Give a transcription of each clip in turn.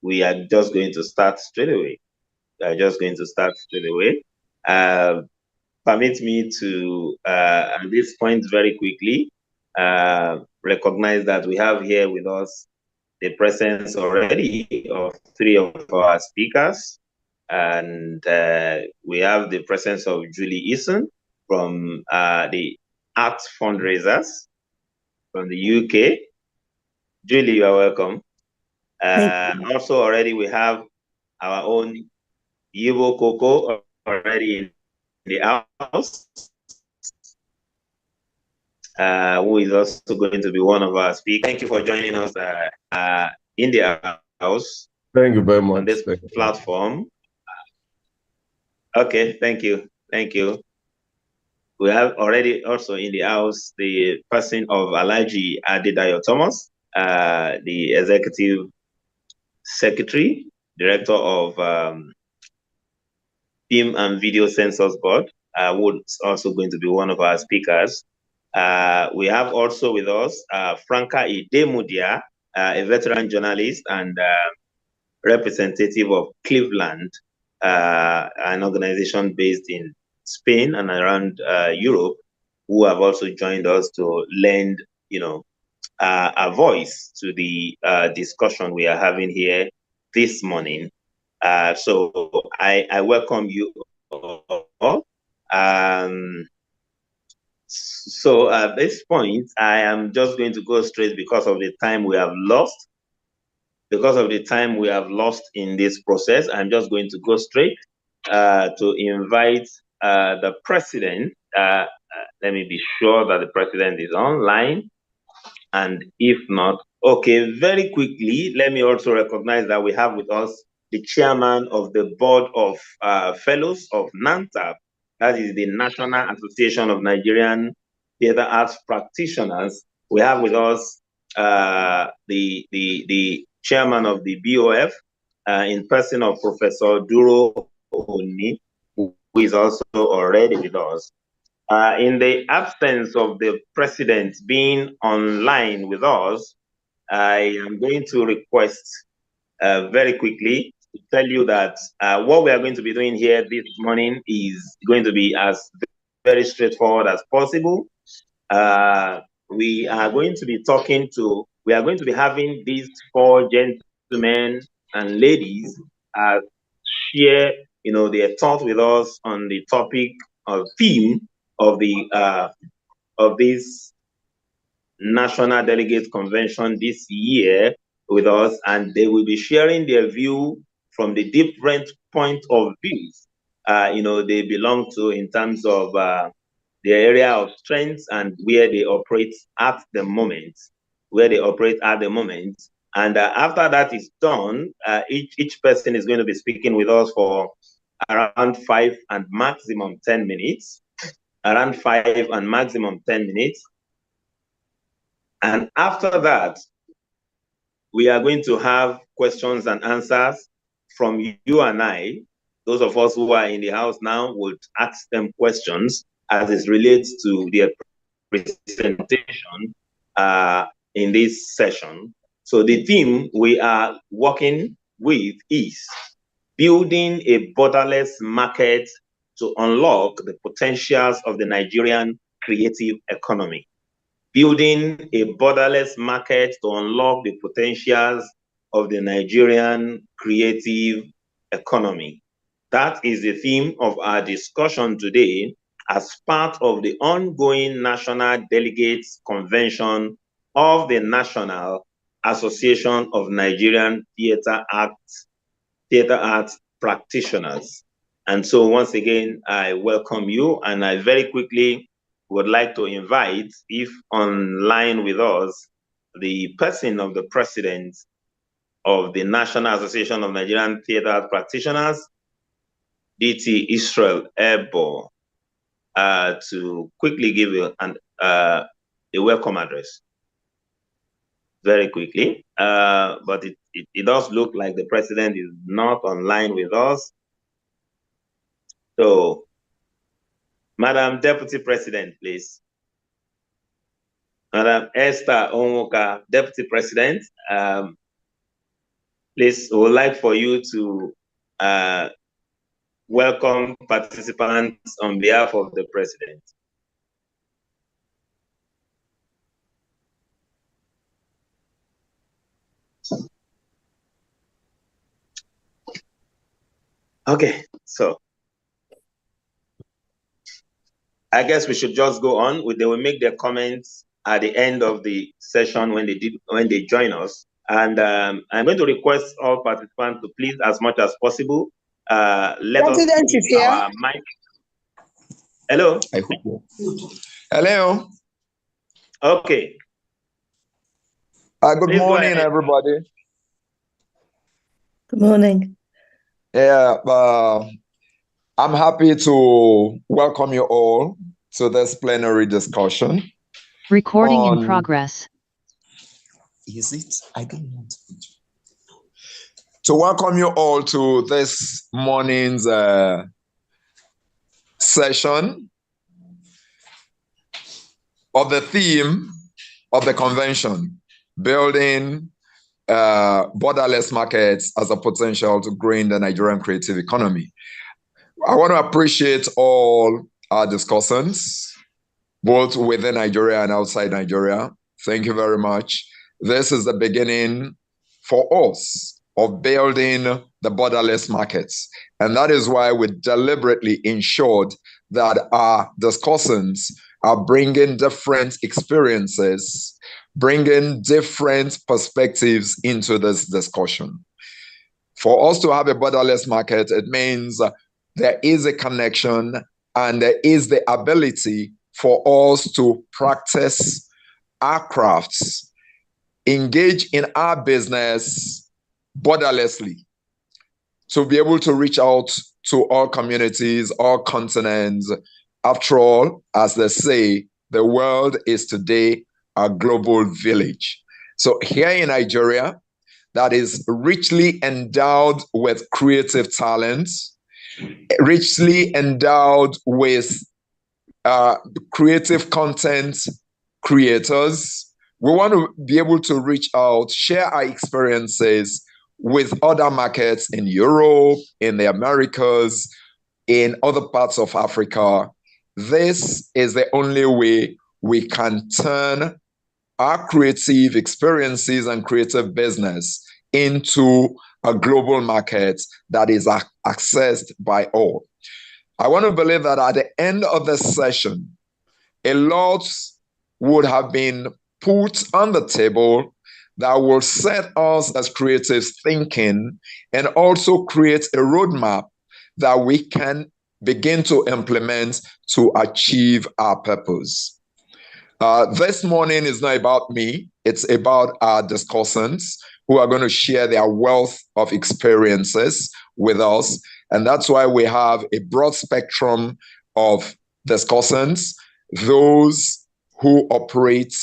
we are just going to start straight away. Permit me to, at this point, very quickly, recognize that we have here with us the presence already of 3 of our speakers. And we have the presence of Julie Eason from the Art Fundraisers from the UK. Julie, you are welcome. Also, already we have our own Yivo Coco already in the house, who is also going to be one of our speakers. Thank you for joining us in the house. Thank you very much on this platform. Okay, thank you. We have already also in the house the person of Alhaji Adedayo Thomas, the Executive Secretary, Director of Film and Video Censors Board, who is also going to be one of our speakers. We have also with us Franca Idemudia, a veteran journalist and representative of Clevenard, an organization based in Spain and around Europe, who have also joined us to lend, a voice to the discussion we are having here this morning. So I welcome you all. So at this point, I am just going to go straight because of the time we have lost. Because of the time we have lost in this process, I'm just going to go straight to invite the president. Let me be sure that the president is online. And if not, okay, very quickly, let me also recognize that we have with us the chairman of the board of fellows of NANTAP. That is the National Association of Nigerian Theatre Arts Practitioners. We have with us the chairman of the BOF in person of Professor Duro Oni, who is also already with us. In the absence of the president being online with us, I am going to request very quickly to tell you that what we are going to be doing here this morning is going to be as very straightforward as possible. We are going to be having these 4 gentlemen and ladies share, their thoughts with us on the topic of theme of this National Delegate Convention this year with us, and they will be sharing their view from the different point of views they belong to in terms of their area of strength and where they operate at the moment. And after that is done, each person is going to be speaking with us for around 5 and maximum 10 minutes. And after that, we are going to have questions and answers from you and I. Those of us who are in the house now would ask them questions as it relates to their presentation in this session. So the theme we are working with is building a borderless market to unlock the potentials of the Nigerian creative economy. Building a borderless market to unlock the potentials of the Nigerian creative economy. That is the theme of our discussion today as part of the ongoing National Delegates Convention of the National Association of Nigerian Theatre Arts Practitioners. And so once again, I welcome you, and I very quickly would like to invite, if online with us, the person of the president of the National Association of Nigerian Theatre Arts Practitioners, DT Israel Ebo, to quickly give you a welcome address. Very quickly, but it does look like the president is not online with us. So, Madam Deputy President, please. Madam Esther Onwoka, Deputy President, Please, we would like for you to welcome participants on behalf of the President. Okay, so I guess we should just go on. They will make their comments at the end of the session when they join us. And I'm going to request all participants to please, as much as possible, let us keep our mic. Hello. Hello. Okay. Good morning, everybody. Good morning. Yeah, I'm happy to welcome you all to this plenary discussion. Recording in progress. Is it? I don't want to welcome you all to this morning's session of the theme of the convention, building borderless markets as a potential to growing the Nigerian creative economy. I want to appreciate all our discussants, both within Nigeria and outside Nigeria. Thank you very much. This is the beginning for us of building the borderless markets. And that is why we deliberately ensured that our discussants are bringing different experiences, bringing different perspectives into this discussion. For us to have a borderless market, it means there is a connection and there is the ability for us to practice our crafts, engage in our business borderlessly, to be able to reach out to all communities, all continents. After all, as they say, the world is today a global village. So here in Nigeria, that is richly endowed with creative talents, richly endowed with creative content creators. We want to be able to reach out, share our experiences with other markets in Europe, in the Americas, in other parts of Africa. This is the only way we can turn our creative experiences and creative business into a global market that is accessed by all. I want to believe that at the end of the session, a lot would have been put on the table that will set us as creatives thinking and also create a roadmap that we can begin to implement to achieve our purpose. This morning is not about me, it's about our discussants who are going to share their wealth of experiences with us. And that's why we have a broad spectrum of discussants, those who operate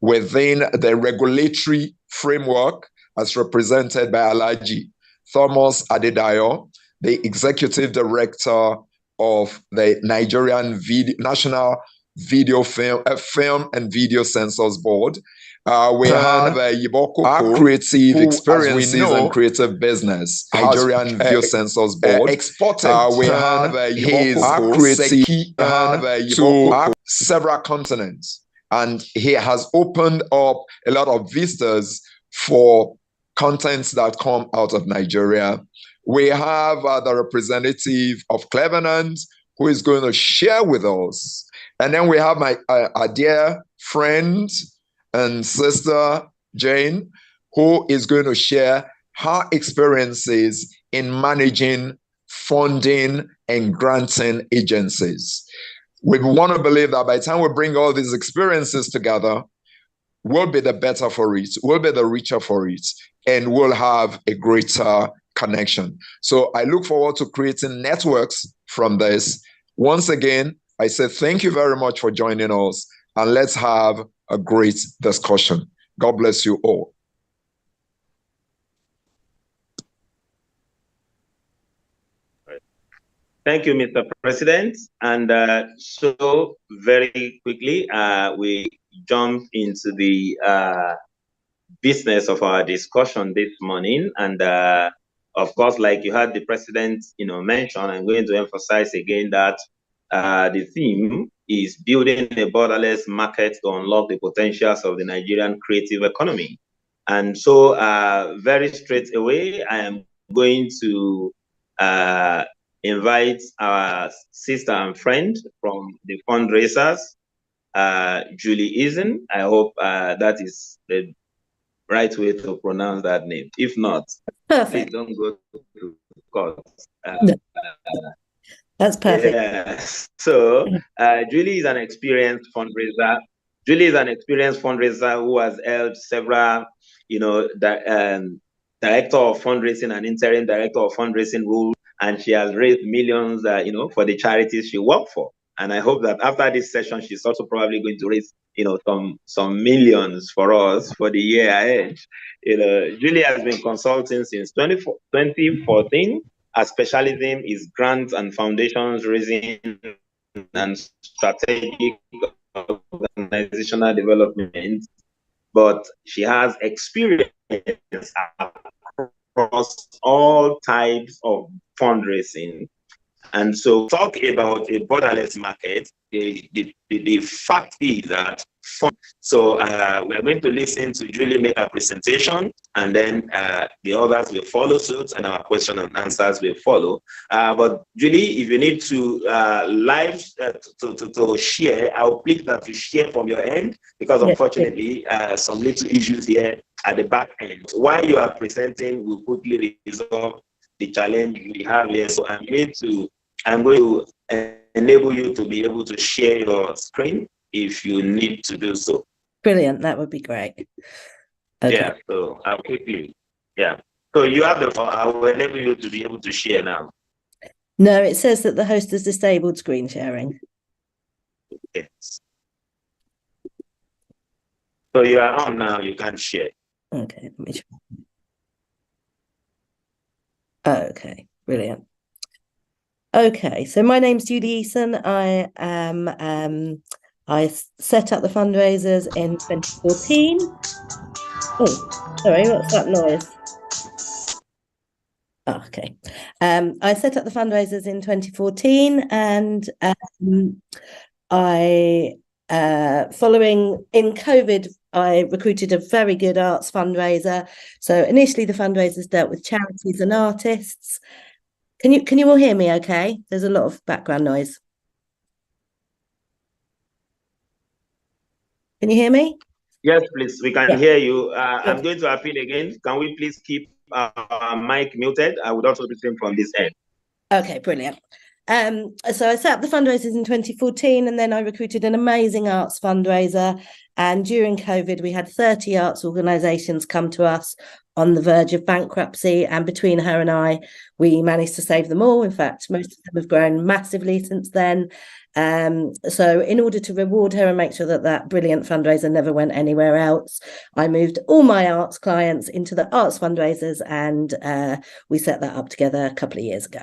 within the regulatory framework as represented by Alhaji Thomas Adedayo, the Executive Director of the Nigerian National Film and Video Censors Board. We have our creative experiences and creative business, Nigerian Video Censors Board. We have our creative to several continents, and he has opened up a lot of vistas for contents that come out of Nigeria. We have the representative of Clevenard, who is going to share with us. And then we have my dear friend and sister, Jane, who is going to share her experiences in managing, funding, and granting agencies. We want to believe that by the time we bring all these experiences together, we'll be the better for it, we'll be the richer for it, and we'll have a greater connection. So I look forward to creating networks from this. Once again, I say thank you very much for joining us, and let's have a great discussion. God bless you all. Thank you, Mr. President. And so very quickly, we jump into the business of our discussion this morning. And of course, like you had the president, mention, I'm going to emphasize again that the theme is building a borderless market to unlock the potentials of the Nigerian creative economy. And so very straight away, I am going to invite our sister and friend from the fundraisers, Julie Eason. I hope that is the right way to pronounce that name. If not, perfect. Please don't go to court. No. That's perfect. Yeah. So Julie is an experienced fundraiser. Julie is an experienced fundraiser who has held several, director of fundraising and interim director of fundraising roles, and she has raised millions, for the charities she worked for. And I hope that after this session, she's also probably going to raise, some millions for us for the year ahead. Julie has been consulting since 2014. Her specialism is grants and foundations raising and strategic organizational development, but she has experience across all types of fundraising. And so talk about a borderless market. The fact is that so we're going to listen to Julie make a presentation, and then the others will follow suit, and our question and answers will follow. But Julie, if you need to live to share, I'll plead that you share from your end, because unfortunately some little issues here at the back end. While you are presenting, we'll quickly resolve the challenge we have here. So I'm going to enable you to be able to share your screen if you need to do so. Brilliant. That would be great. Okay. Yeah, so I'll quickly. Yeah. So you have the I will enable you to be able to share now. No, it says that the host has disabled screen sharing. Yes. So you are on now, you can share. Okay, let me try. Okay, brilliant. Okay, so my name's Julie Eason. I set up the fundraisers in 2014. Oh, sorry, what's that noise? Oh, okay. I set up the fundraisers in 2014, and following in COVID, I recruited a very good arts fundraiser. So initially the fundraisers dealt with charities and artists. Can you all hear me okay? There's a lot of background noise. Can you hear me? Yes, please. We can hear you. I'm going to appeal again. Can we please keep our mic muted? I would also do the same from this end. Okay, brilliant. So I set up the fundraisers in 2014, and then I recruited an amazing arts fundraiser. And during COVID, we had 30 arts organisations come to us on the verge of bankruptcy. And between her and I, we managed to save them all. In fact, most of them have grown massively since then. So in order to reward her and make sure that that brilliant fundraiser never went anywhere else, I moved all my arts clients into the arts fundraisers, and we set that up together a couple of years ago.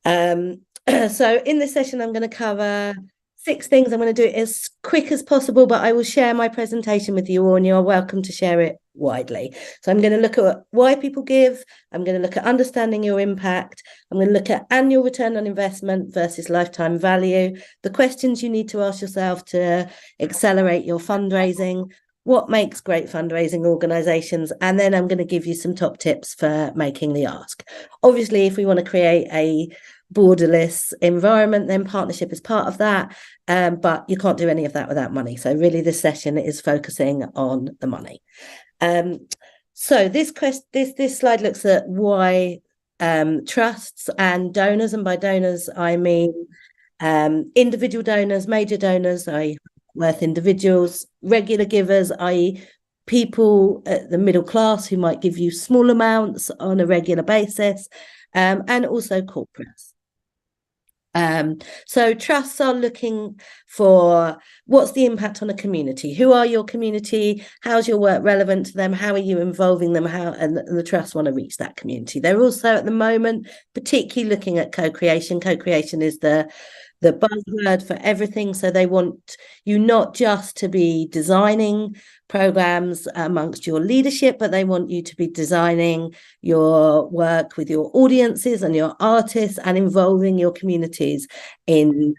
So in this session, I'm going to cover 6 things. I'm going to do it as quick as possible, but I will share my presentation with you all, and you're welcome to share it widely. So I'm going to look at why people give. I'm going to look at understanding your impact. I'm going to look at annual return on investment versus lifetime value, the questions you need to ask yourself to accelerate your fundraising, what makes great fundraising organisations, and then I'm going to give you some top tips for making the ask. Obviously, if we want to create a borderless environment, then partnership is part of that, but you can't do any of that without money. So really this session is focusing on the money. So this slide looks at why trusts and donors, and by donors I mean individual donors, major donors, i.e. worth individuals, regular givers, i.e. people at the middle class who might give you small amounts on a regular basis, and also corporates. So trusts are looking for what's the impact on a community? Who are your community? How's your work relevant to them? How are you involving them? And the trusts want to reach that community. They're also at the moment particularly looking at co-creation. Co-creation is the the buzzword for everything. So they want you not just to be designing programs amongst your leadership, but they want you to be designing your work with your audiences and your artists and involving your communities in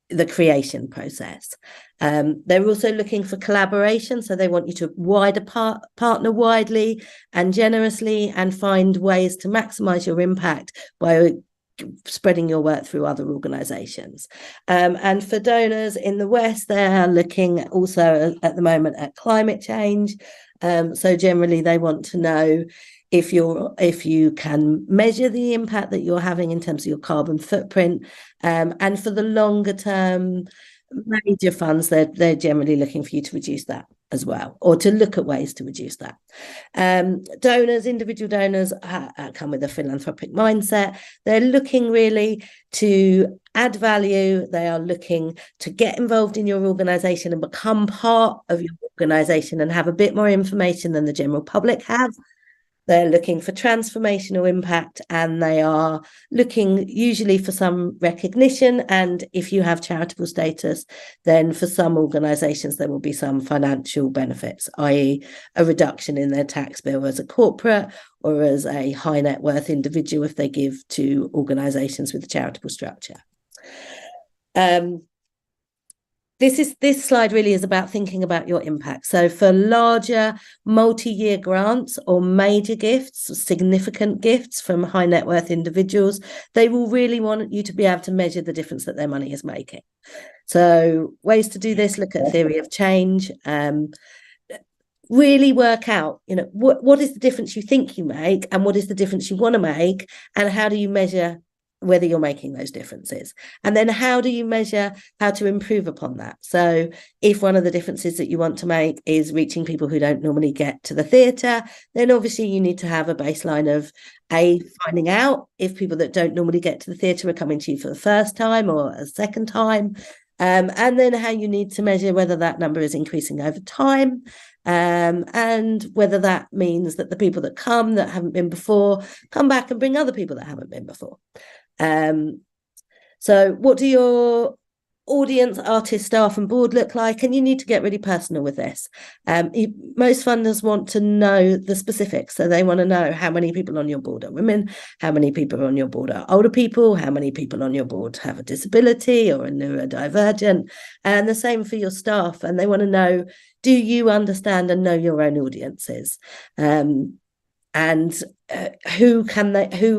the creation process. They're also looking for collaboration, so they want you to partner widely and generously and find ways to maximize your impact by spreading your work through other organizations. And for donors in the West, they're looking also at the moment at climate change. So generally they want to know if you can measure the impact that you're having in terms of your carbon footprint. And for the longer term major funds, they're generally looking for you to reduce that as well, or to look at ways to reduce that. Individual donors come with a philanthropic mindset. They're looking really to add value. They are looking to get involved in your organization and become part of your organization and have a bit more information than the general public have. They're looking for transformational impact, and they are looking usually for some recognition. And if you have charitable status, then for some organizations, there will be some financial benefits, i.e. a reduction in their tax bill as a corporate or as a high net worth individual if they give to organizations with a charitable structure. This slide really is about thinking about your impact. So for larger multi-year grants or major gifts, significant gifts from high net worth individuals, they will really want you to be able to measure the difference that their money is making. So ways to do this, look at theory of change, really work out, what is the difference you think you make and what is the difference you want to make, and how do you measure whether you're making those differences, and then how do you measure how to improve upon that. So if one of the differences that you want to make is reaching people who don't normally get to the theatre, then obviously you need to have a baseline of finding out if people that don't normally get to the theatre are coming to you for the first time or a second time, and then how you need to measure whether that number is increasing over time, and whether that means that the people that come that haven't been before come back and bring other people that haven't been before. So what do your audience, artists, staff and board look like? And you need to get really personal with this. Most funders want to know the specifics. So they want to know how many people on your board are women, how many people on your board are older people, how many people on your board have a disability or are neurodivergent, and the same for your staff. And they want to know, do you understand and know your own audiences? And who,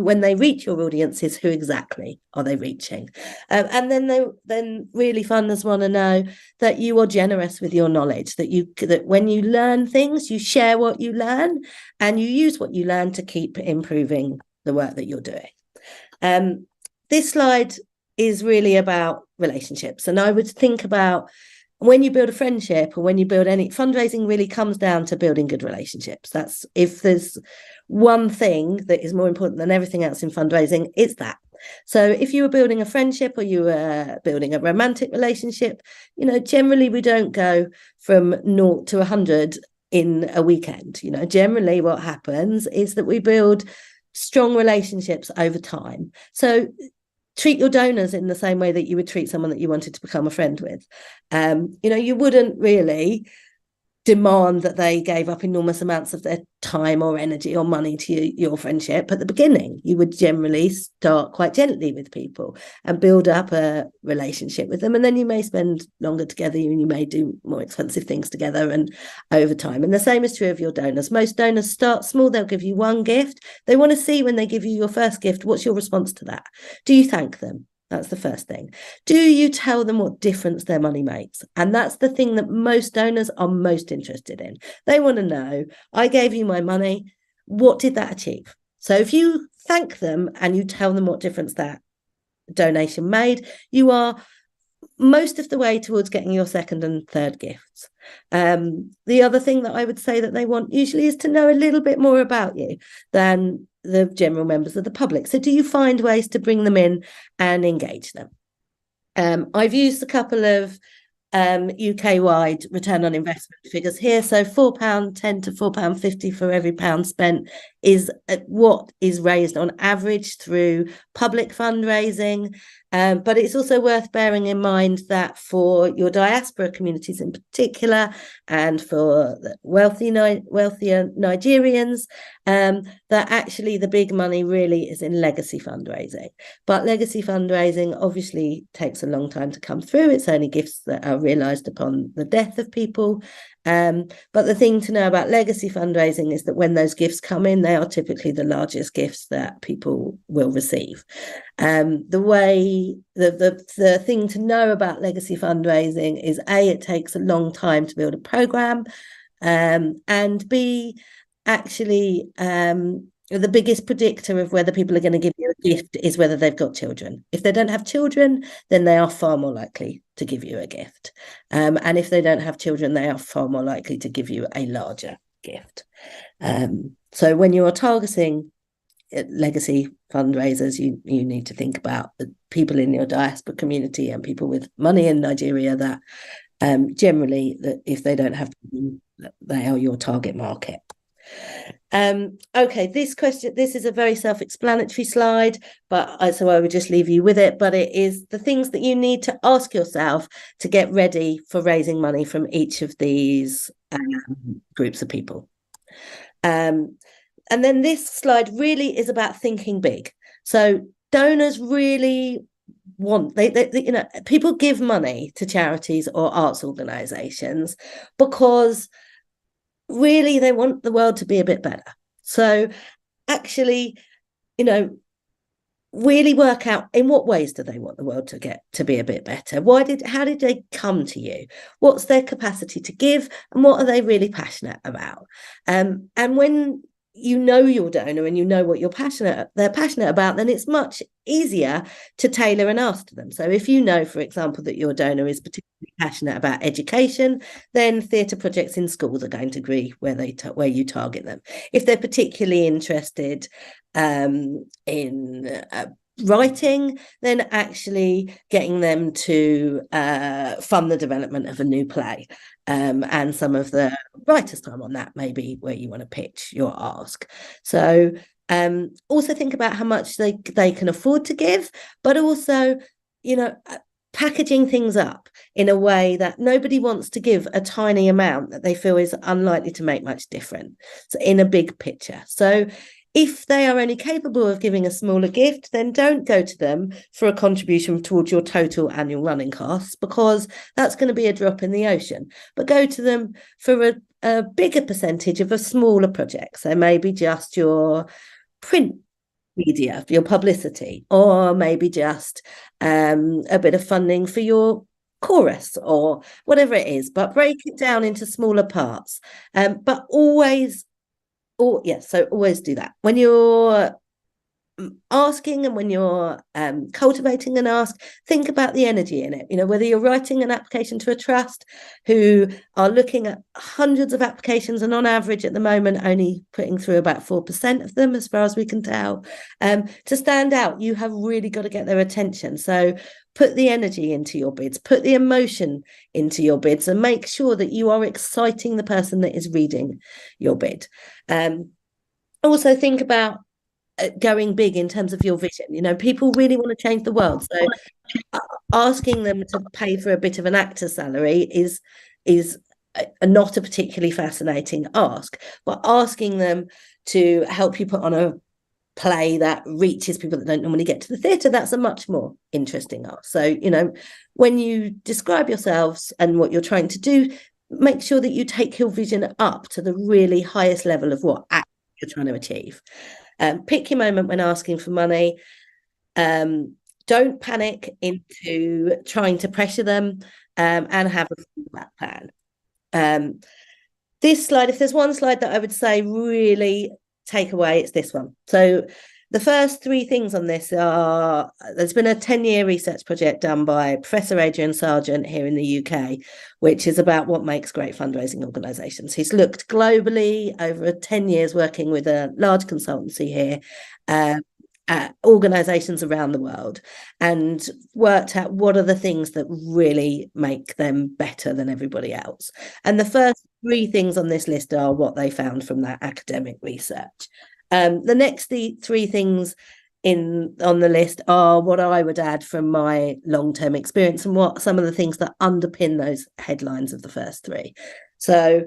when they reach your audiences, who exactly are they reaching? And then really funders want to know that you are generous with your knowledge, that when you learn things, you share what you learn and you use what you learn to keep improving the work that you're doing. This slide is really about relationships, and I would think about when you build a friendship or when you build any fundraising, really comes down to building good relationships. That's, if there's one thing that is more important than everything else in fundraising, it's that. So if you were building a friendship or you were building a romantic relationship, generally we don't go from 0 to 100 in a weekend. Generally what happens is that we build strong relationships over time. So treat your donors in the same way that you would treat someone that you wanted to become a friend with. You wouldn't really demand that they gave up enormous amounts of their time or energy or money to your friendship at the beginning. You would generally start quite gently with people and build up a relationship with them, and then you may spend longer together and you may do more expensive things together and over time. And the same is true of your donors. Most donors start small. They'll give you one gift. They want to see, when they give you your first gift, what's your response to that? Do you thank them? That's the first thing. Do you tell them what difference their money makes? And that's the thing that most donors are most interested in. They want to know, I gave you my money, what did that achieve? So if you thank them and you tell them what difference that donation made, you are most of the way towards getting your second and third gifts. The other thing that I would say that they want usually is to know a little bit more about you than the general members of the public. So do you find ways to bring them in and engage them? I've used a couple of UK-wide return on investment figures here. So £4.10 to £4.50 for every pound spent is what is raised on average through public fundraising. But it's also worth bearing in mind that for your diaspora communities in particular, and for the wealthier Nigerians, that actually the big money really is in legacy fundraising. But legacy fundraising obviously takes a long time to come through. It's only gifts that are realised upon the death of people. But the thing to know about legacy fundraising is that when those gifts come in, they are typically the largest gifts that people will receive. The thing to know about legacy fundraising is A, it takes a long time to build a program, and B, actually the biggest predictor of whether people are going to give you a gift is whether they've got children. If they don't have children, then they are far more likely to give you a gift. And if they don't have children, they are far more likely to give you a larger gift. So when you're targeting legacy fundraisers, you need to think about the people in your diaspora community and people with money in Nigeria that generally, that if they don't have children, they are your target market. Okay, this is a very self-explanatory slide, but so I would just leave you with it. But it is the things that you need to ask yourself to get ready for raising money from each of these groups of people. And then this slide really is about thinking big. So donors really want, they people give money to charities or arts organizations because really they want the world to be a bit better. So actually, really work out in what ways do they want the world to be a bit better. How did they come to you? What's their capacity to give, and what are they really passionate about? And when you know your donor and you know what they're passionate about, then it's much easier to tailor an ask to them. So if you know, for example, that your donor is particularly passionate about education, then theatre projects in schools are going to agree where you target them. If they're particularly interested in writing, then actually getting them to fund the development of a new play, and some of the writer's time on that may be where you want to pitch your ask. So also think about how much they can afford to give, but also packaging things up in a way that nobody wants to give a tiny amount that they feel is unlikely to make much difference, so in a big picture. So if they are only capable of giving a smaller gift, then don't go to them for a contribution towards your total annual running costs, because that's going to be a drop in the ocean. But go to them for a bigger percentage of a smaller project. So maybe just your print media, your publicity, or maybe just a bit of funding for your chorus or whatever it is, but break it down into smaller parts. But always do that when you're asking, and when you're cultivating an ask, think about the energy in it. Whether you're writing an application to a trust who are looking at hundreds of applications and on average at the moment only putting through about 4% of them, as far as we can tell, to stand out, you have really got to get their attention. So put the energy into your bids, put the emotion into your bids, and make sure that you are exciting the person that is reading your bid. Also think about going big in terms of your vision. People really want to change the world. So asking them to pay for a bit of an actor's salary is not a particularly fascinating ask, but asking them to help you put on a play that reaches people that don't normally get to the theatre, that's a much more interesting ask. So when you describe yourselves and what you're trying to do, make sure that you take your vision up to the really highest level of what you're trying to achieve. Pick your moment when asking for money. Don't panic into trying to pressure them, and have a fallback plan. This slide, if there's one slide that I would say really take away, it's this one. So the first three things on this are, there's been a 10-year research project done by Professor Adrian Sargent here in the UK, which is about what makes great fundraising organisations. He's looked globally over 10 years working with a large consultancy here at organisations around the world, and worked out what are the things that really make them better than everybody else. And the first three things on this list are what they found from that academic research. The next three things on the list are what I would add from my long-term experience and what some of the things that underpin those headlines of the first three. So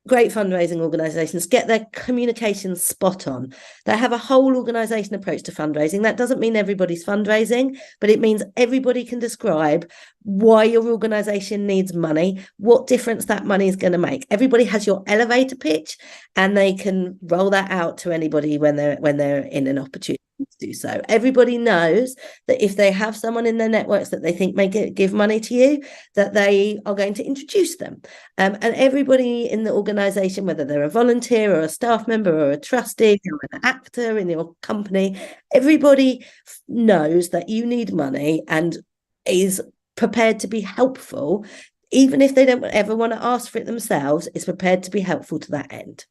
great fundraising organisations get their communications spot on. They have a whole organisation approach to fundraising. That doesn't mean everybody's fundraising, but it means everybody can describe why your organisation needs money, what difference that money is going to make. Everybody has your elevator pitch, and they can roll that out to anybody when they're in an opportunity to do so. Everybody knows that if they have someone in their networks that they think may give money to you, that they are going to introduce them. And everybody in the organisation, whether they're a volunteer or a staff member or a trustee or an actor in your company, everybody knows that you need money and is prepared to be helpful. Even if they don't ever want to ask for it themselves, is prepared to be helpful to that end.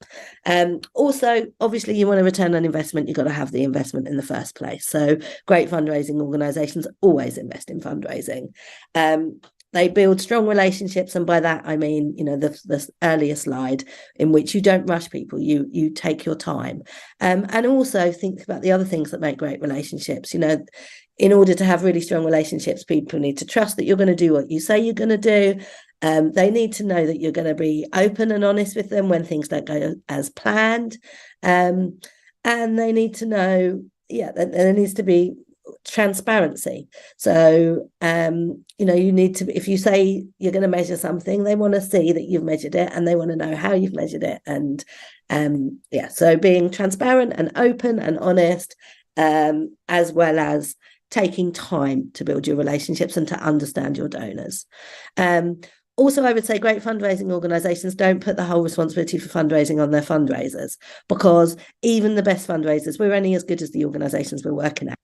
Also, obviously, you want a return on investment. You've got to have the investment in the first place. So great fundraising organisations always invest in fundraising. They build strong relationships. And by that, I mean, the earlier slide in which you don't rush people, you take your time. And also think about the other things that make great relationships. In order to have really strong relationships, people need to trust that you're going to do what you say you're going to do. They need to know that you're going to be open and honest with them when things don't go as planned. And they need to know, that there needs to be transparency. So, you need to, if you say you're going to measure something, they want to see that you've measured it and they want to know how you've measured it. And so being transparent and open and honest, as well as taking time to build your relationships and to understand your donors. Also, I would say great fundraising organisations don't put the whole responsibility for fundraising on their fundraisers, because even the best fundraisers, we're only as good as the organisations we're working at.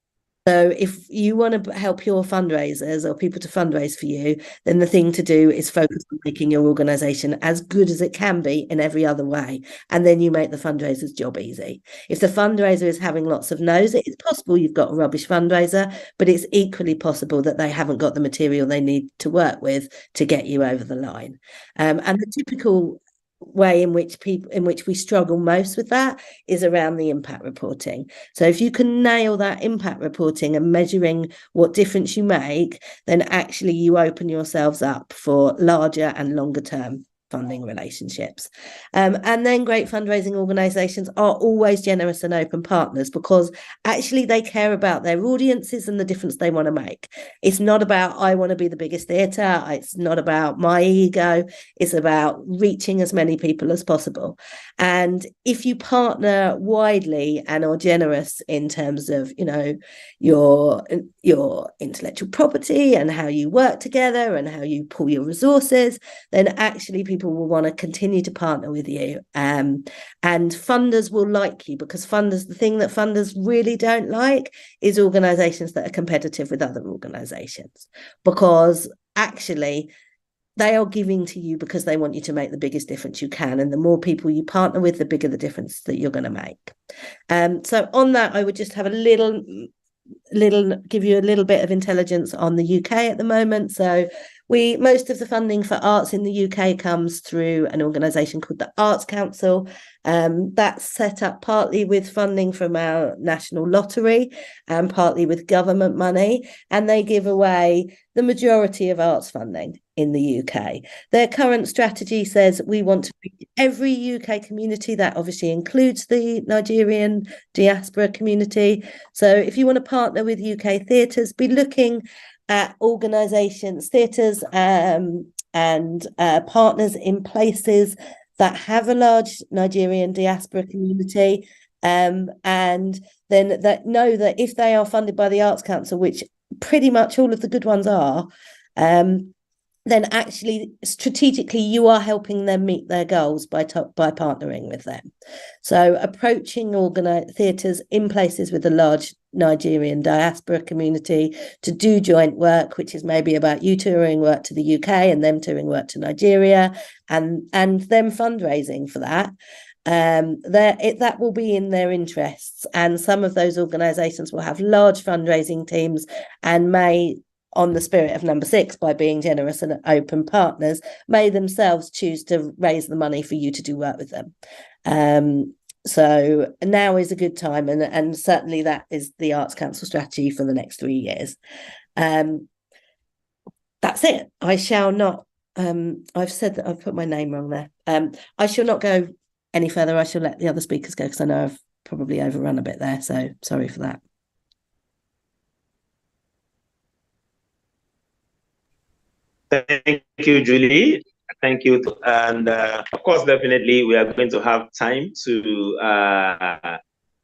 So if you want to help your fundraisers or people to fundraise for you, then the thing to do is focus on making your organisation as good as it can be in every other way. And then you make the fundraiser's job easy. If the fundraiser is having lots of no's, it's possible you've got a rubbish fundraiser, but it's equally possible that they haven't got the material they need to work with to get you over the line. And the typical way in which we struggle most with that is around the impact reporting. So if you can nail that impact reporting and measuring what difference you make, then actually you open yourselves up for larger and longer term funding relationships. And then great fundraising organisations are always generous and open partners, because actually they care about their audiences and the difference they want to make. It's not about, I want to be the biggest theatre. It's not about my ego. It's about reaching as many people as possible. And if you partner widely and are generous in terms of, your intellectual property and how you work together and how you pool your resources, then actually people will want to continue to partner with you. And funders will like you, because the thing that funders really don't like is organisations that are competitive with other organisations, because actually they are giving to you because they want you to make the biggest difference you can. And the more people you partner with, the bigger the difference that you're going to make. So on that, I would just have give you a little bit of intelligence on the UK at the moment. So most of the funding for arts in the UK comes through an organisation called the Arts Council. That's set up partly with funding from our national lottery and partly with government money, and they give away the majority of arts funding in the UK. Their current strategy says we want to reach every UK community. That obviously includes the Nigerian diaspora community. So if you want to partner with UK theatres, be looking at organisations, theatres and partners in places that have a large Nigerian diaspora community, and then that know that if they are funded by the Arts Council, which pretty much all of the good ones are, then actually strategically you are helping them meet their goals by partnering with them. So approaching theatres in places with a large Nigerian diaspora community to do joint work, which is maybe about you touring work to the UK and them touring work to Nigeria, and them fundraising for that. That will be in their interests, and some of those organisations will have large fundraising teams and may, on the spirit of number 6, by being generous and open partners, may themselves choose to raise the money for you to do work with them. So now is a good time, and certainly that is the Arts Council strategy for the next 3 years. That's it. I shall not. I've said that I've put my name wrong there. I shall not go any further. I shall let the other speakers go because I know I've probably overrun a bit there. So sorry for that. Thank you, Julie. Thank you. And of course, definitely, we are going to have time to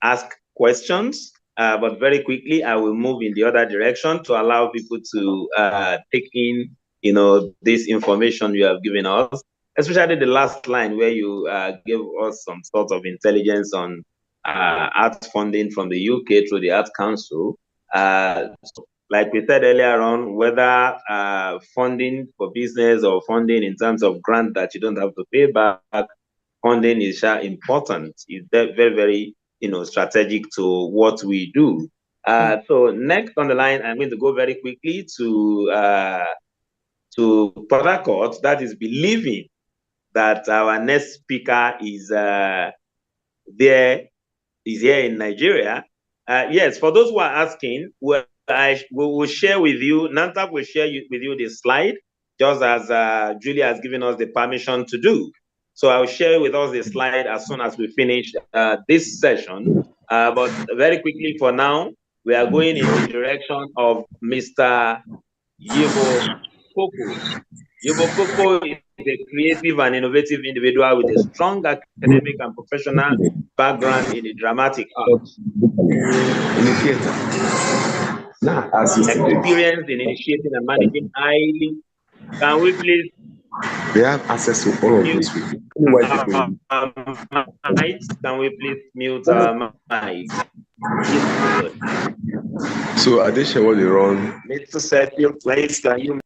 ask questions. But very quickly, I will move in the other direction to allow people to take in, this information you have given us, especially the last line where you gave us some sort of intelligence on arts funding from the UK through the Arts Council. Like we said earlier on, whether funding for business or funding in terms of grant that you don't have to pay back, funding is important. It's very, very, strategic to what we do. So next on the line, I'm going to go very quickly to Port Harcourt. That is believing that our next speaker is here in Nigeria. Yes, for those who are asking, we will share with you, NANTAP will share with you the slide, just as Julia has given us the permission to do. So I'll share with us the slide as soon as we finish this session. But very quickly for now, we are going in the direction of Mr. Yibo Koko. Yibo Koko is a creative and innovative individual with a strong academic and professional background in the dramatic arts. Experience in initiating and managing highly. Can we please? They have access to all of this. Can we please mute our mic? So are they sure what they run? Mr. Setfield, please, can you?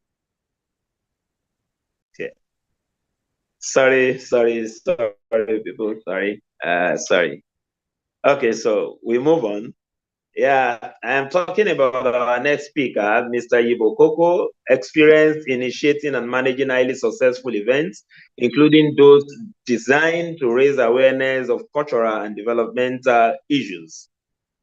Okay. Sorry, people. Sorry. Okay, so we move on. Yeah, I am talking about our next speaker, Mr. Yibo Koko, experienced initiating and managing highly successful events, including those designed to raise awareness of cultural and developmental issues.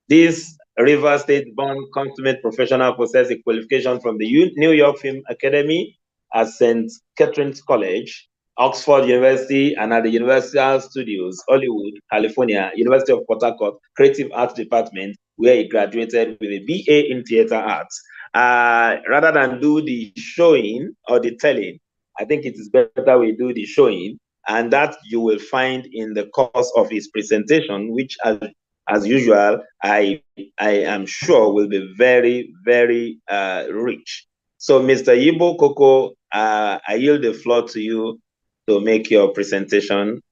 This River State-born consummate professional possesses a qualification from the New York Film Academy at St. Catherine's College, Oxford University, and at the Universal Studios, Hollywood, California, University of Port Harcourt, Creative Arts Department, where he graduated with a BA in Theatre Arts. Rather than do the showing or the telling, I think it is better we do the showing, and that you will find in the course of his presentation, which as usual, I am sure will be very, very rich. So Mr. Yibo Koko, I yield the floor to you to make your presentation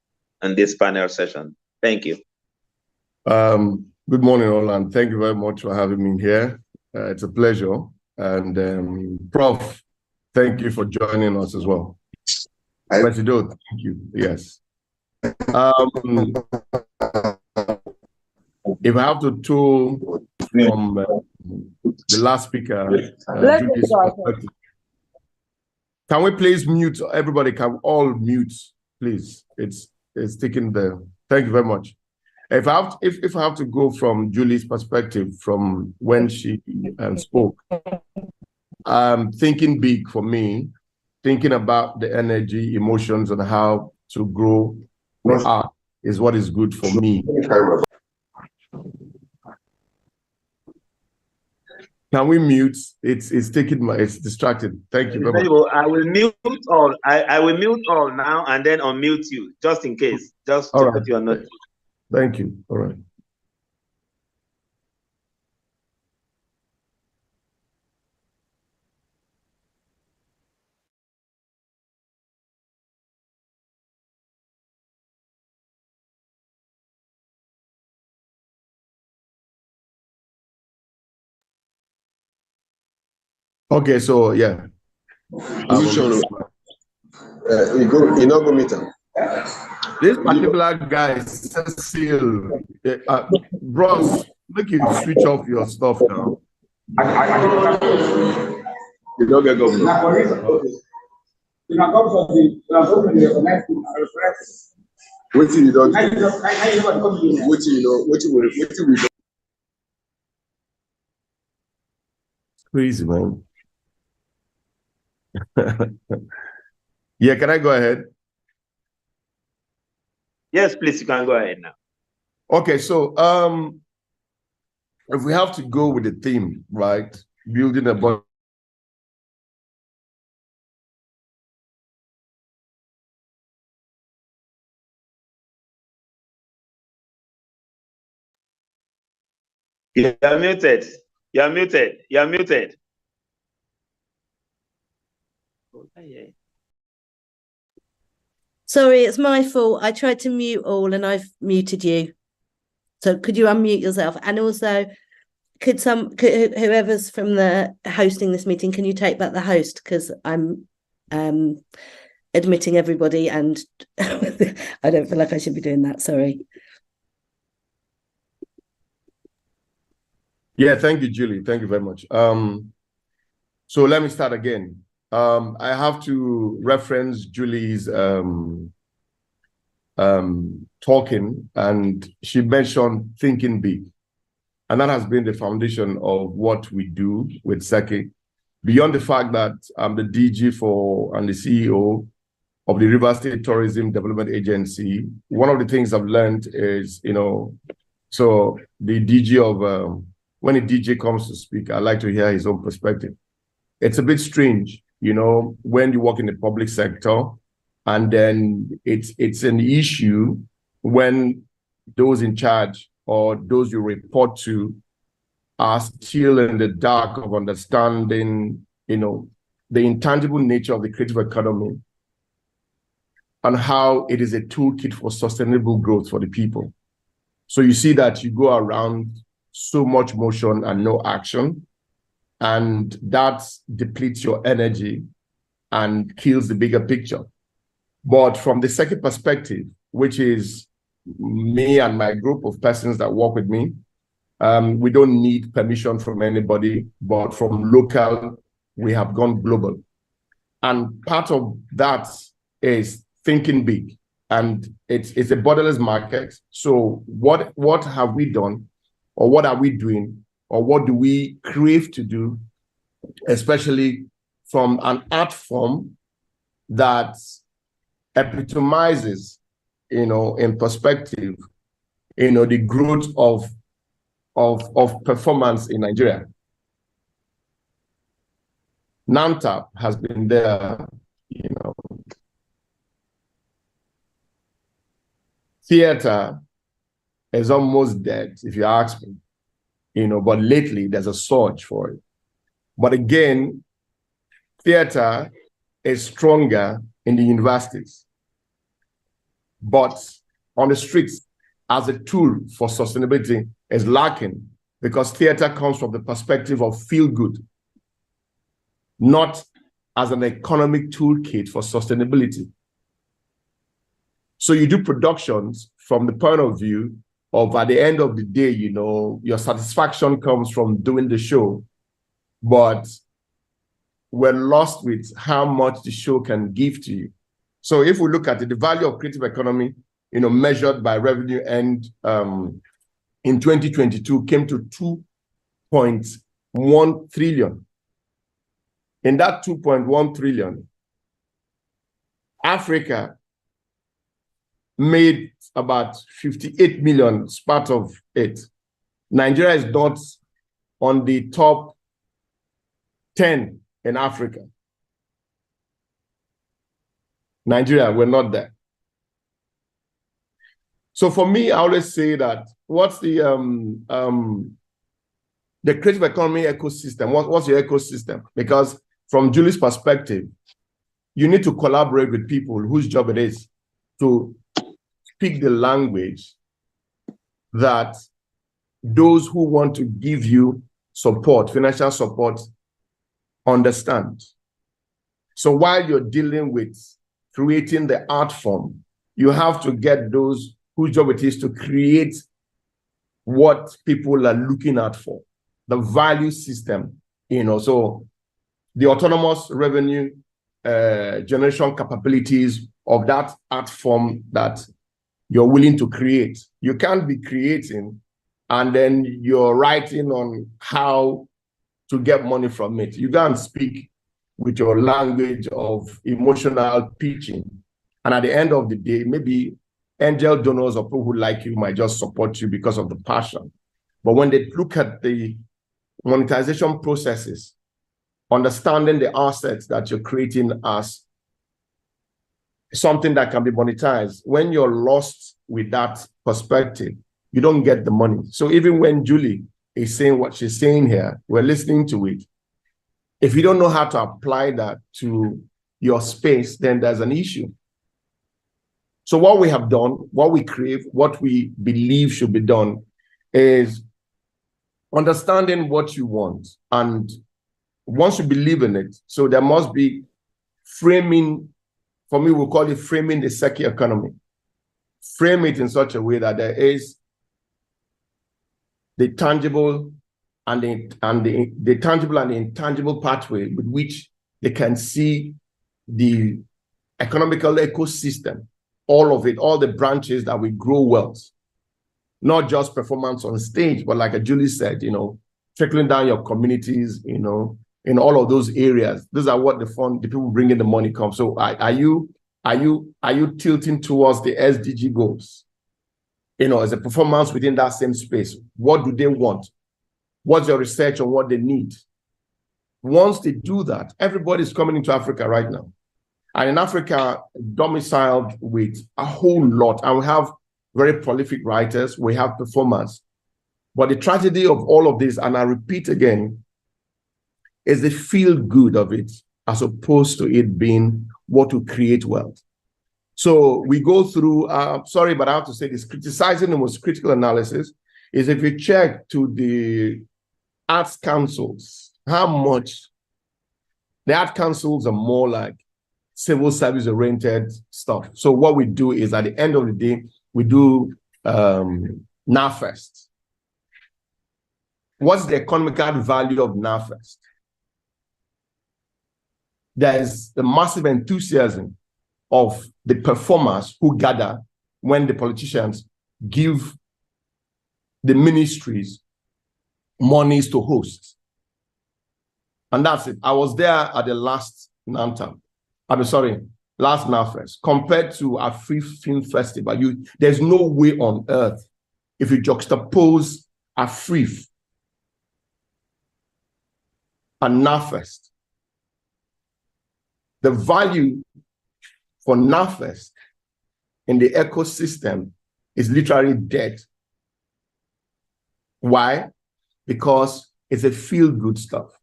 on this panel session. Thank you. Good morning, all, and thank you very much for having me here. It's a pleasure. And Prof, thank you for joining us as well. Presido, thank you. Yes. If I have to tool from the last speaker, Judy's perspective, can we please mute everybody? Can we all mute, please? It's taking the. Thank you very much. If I have to go from Julie's perspective, from when she spoke, thinking big for me, thinking about the energy, emotions, and how to grow art is what is good for me. Can we mute? It's distracted. Thank you very much. I will mute all. I will mute all now and then unmute you, just in case. Just to put you on notice. Thank you. All right. Okay, so yeah. You not go meet him. This particular guy, Cecil, Bros, make you switch off your stuff now. You don't get government. What you don't do? What you know? What you will? Crazy, man. Yeah, can I go ahead? Yes, please, you can go ahead now. Okay, so if we have to go with the theme, right? Building a body. You're muted. You're muted. You're muted. Sorry, it's my fault. I tried to mute all and I've muted you. So could you unmute yourself? And also, could whoever's from the hosting this meeting, can you take back the host? Because I'm admitting everybody and I don't feel like I should be doing that. Sorry. Yeah, thank you, Julie. Thank you very much. So let me start again. I have to reference Julie's talking, and she mentioned thinking big. And that has been the foundation of what we do with SECI. Beyond the fact that I'm the DG and the CEO of the River State Tourism Development Agency, one of the things I've learned is, so the DG of, when a DJ comes to speak, I like to hear his own perspective. It's a bit strange, when you work in the public sector, and then it's an issue when those in charge or those you report to are still in the dark of understanding, the intangible nature of the creative economy and how it is a toolkit for sustainable growth for the people. So you see that you go around so much motion and no action, and that depletes your energy and kills the bigger picture. But from the second perspective, which is me and my group of persons that work with me, we don't need permission from anybody, but from local, we have gone global. And part of that is thinking big. And it's a borderless market. So what have we done, or what are we doing, or what do we crave to do, especially from an art form that epitomizes, in perspective, the growth of performance in Nigeria. NANTAP has been there, Theater is almost dead, if you ask me, but lately there's a surge for it. But again, theater is stronger in the universities. But on the streets, as a tool for sustainability, is lacking, because theater comes from the perspective of feel good, not as an economic toolkit for sustainability. So you do productions from the point of view of, at the end of the day, your satisfaction comes from doing the show, but we're lost with how much the show can give to you. So if we look at it, the value of creative economy, measured by revenue and in 2022 came to 2.1 trillion. In that 2.1 trillion, Africa made about 58 million as part of it. Nigeria is not on the top 10 in Africa. Nigeria, we're not there. So for me, I always say that what's the creative economy ecosystem? What's your ecosystem? Because from Julie's perspective, you need to collaborate with people whose job it is to speak the language that those who want to give you support, financial support, understand. So while you're dealing with creating the art form, you have to get those whose job it is to create what people are looking at for, the value system, so the autonomous revenue generation capabilities of that art form that you're willing to create. You can't be creating and then you're writing on how to get money from it. You can't speak with your language of emotional pitching. And at the end of the day, maybe angel donors or people who like you might just support you because of the passion. But when they look at the monetization processes, understanding the assets that you're creating as something that can be monetized, when you're lost with that perspective, you don't get the money. So even when Julie is saying what she's saying here, we're listening to it. If you don't know how to apply that to your space, then there's an issue. So what we have done, what we crave, what we believe should be done is understanding what you want. And once you believe in it, so there must be framing, for me, we'll call it framing the Seki economy. Frame it in such a way that there is the tangible and the tangible and the intangible pathway with which they can see the economical ecosystem, all of it, all the branches that will grow wealth, not just performance on stage, but like Julie said, trickling down your communities, in all of those areas. Those are what the people bringing the money come. So are you tilting towards the SDG goals? As a performance within that same space, what do they want? What's your research on what they need? Once they do that, everybody's coming into Africa right now. And in Africa, domiciled with a whole lot, and we have very prolific writers, we have performers. But the tragedy of all of this, and I repeat again, is the feel good of it, as opposed to it being what will create wealth. So we go through, sorry, but I have to say this, criticizing the most critical analysis is if you check to the arts councils, how much the art councils are more like civil service oriented stuff. So what we do is at the end of the day, we do NAFEST. What's the economical value of NAFEST? There's the massive enthusiasm of the performers who gather when the politicians give the ministries monies to host. And that's it. I was there at the last NANTAP. Last NAFEST. Compared to a free film festival, there's no way on earth, if you juxtapose a free and NAFEST, the value for NAFEST in the ecosystem is literally dead. Why? Because it's a feel-good stuff.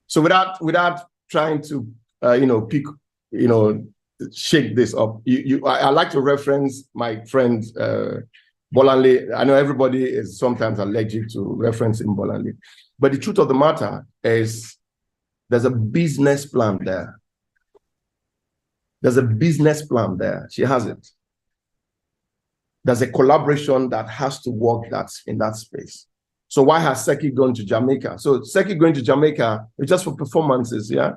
So without trying to shake this up, I like to reference my friend Bolanle. I know everybody is sometimes allergic to referencing Bolanle, but the truth of the matter is there's a business plan there. There's a business plan there. She has it. There's a collaboration that has to work in that space. So why has Seki gone to Jamaica? So Seki going to Jamaica is just for performances, yeah?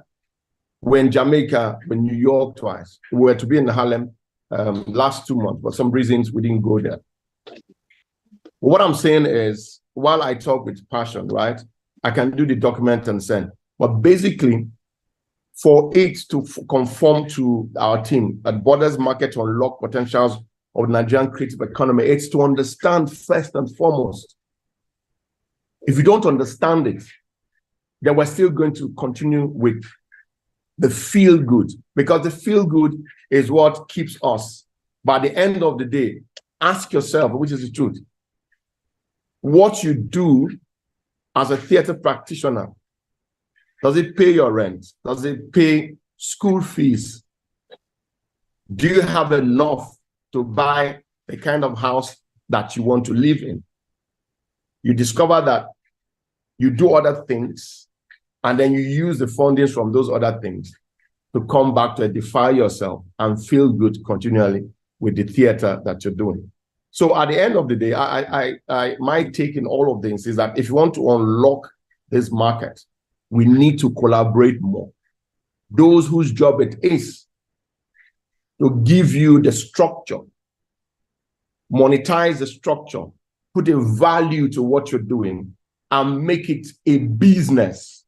We're in Jamaica, we're in New York twice. We were to be in Harlem last 2 months, but some reasons we didn't go there. What I'm saying is, while I talk with passion, right, I can do the document and send. But basically, for it to conform to our team, that borders market to unlock potentials of the Nigerian creative economy, it's to understand first and foremost. If you don't understand it, then we're still going to continue with the feel good, because the feel good is what keeps us. By the end of the day, ask yourself, which is the truth, what you do as a theater practitioner, does it pay your rent? Does it pay school fees? Do you have enough to buy the kind of house that you want to live in? You discover that you do other things, and then you use the fundings from those other things to come back to edify yourself and feel good continually with the theater that you're doing. So at the end of the day, my take in all of this is that if you want to unlock this market, we need to collaborate more. Those whose job it is to give you the structure, monetize the structure, put a value to what you're doing, and make it a business.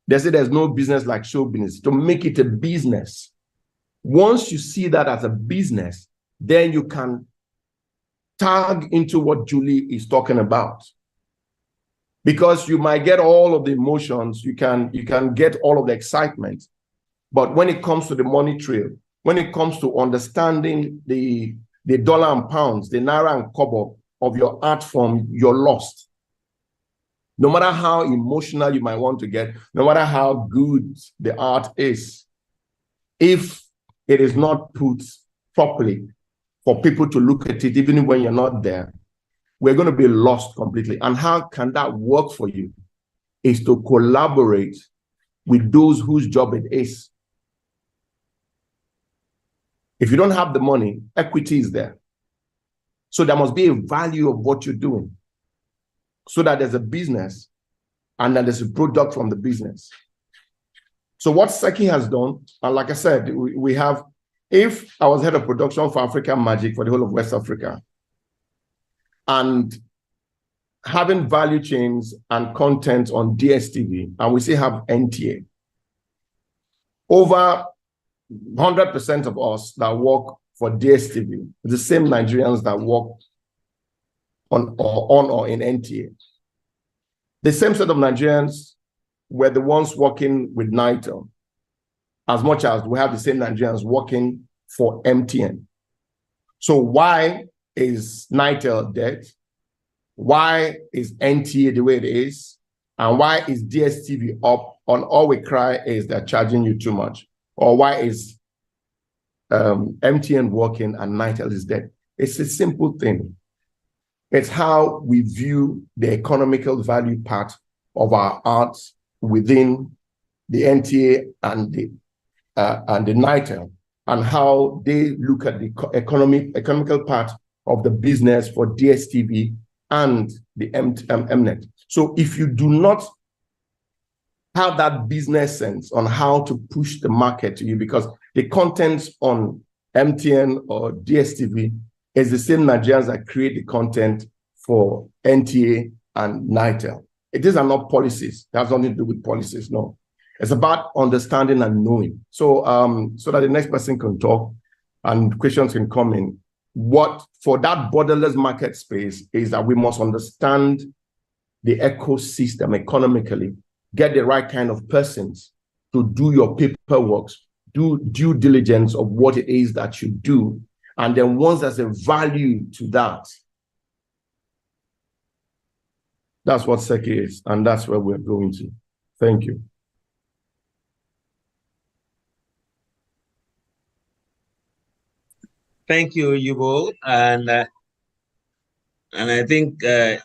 They say there's no business like show business. To make it a business. Once you see that as a business, then you can tag into what Julie is talking about. Because you might get all of the emotions, you can get all of the excitement. But when it comes to the money trail, when it comes to understanding the dollar and pounds, the naira and kobo of your art form, you're lost. No matter how emotional you might want to get, no matter how good the art is, if it is not put properly for people to look at it, even when you're not there, we're going to be lost completely. And how can that work for you? Is to collaborate with those whose job it is. If you don't have the money, equity is there. So there must be a value of what you're doing, so that there's a business and that there's a product from the business. So what Seki has done, and like I said, we have, if I was head of production for African Magic for the whole of West Africa, and having value chains and content on DSTV, and we still have NTA, over 100% of us that work for DSTV, the same Nigerians that work on or in NTA. The same set of Nigerians were the ones working with NITEL, as much as we have the same Nigerians working for MTN. So why is NITEL dead? Why is NTA the way it is? And why is DSTV up on all we cry is they're charging you too much? Or why is MTN working and NITEL is dead? It's a simple thing. It's how we view the economical value part of our art within the NTA and the NITEL, and how they look at the economical part of the business for DSTV and the Mnet. So if you do not have that business sense on how to push the market to you, because the content on MTN or DSTV is the same Nigerians that create the content for NTA and NITEL. These are not policies. That has nothing to do with policies, no. It's about understanding and knowing. So, so that the next person can talk and questions can come in. What for that borderless market space is that we must understand the ecosystem economically, get the right kind of persons to do your paperwork, do due diligence of what it is that you do. And then once there's a value to that, that's what Seki is, and that's where we're going to. Thank you. Thank you, Yubo. And I think it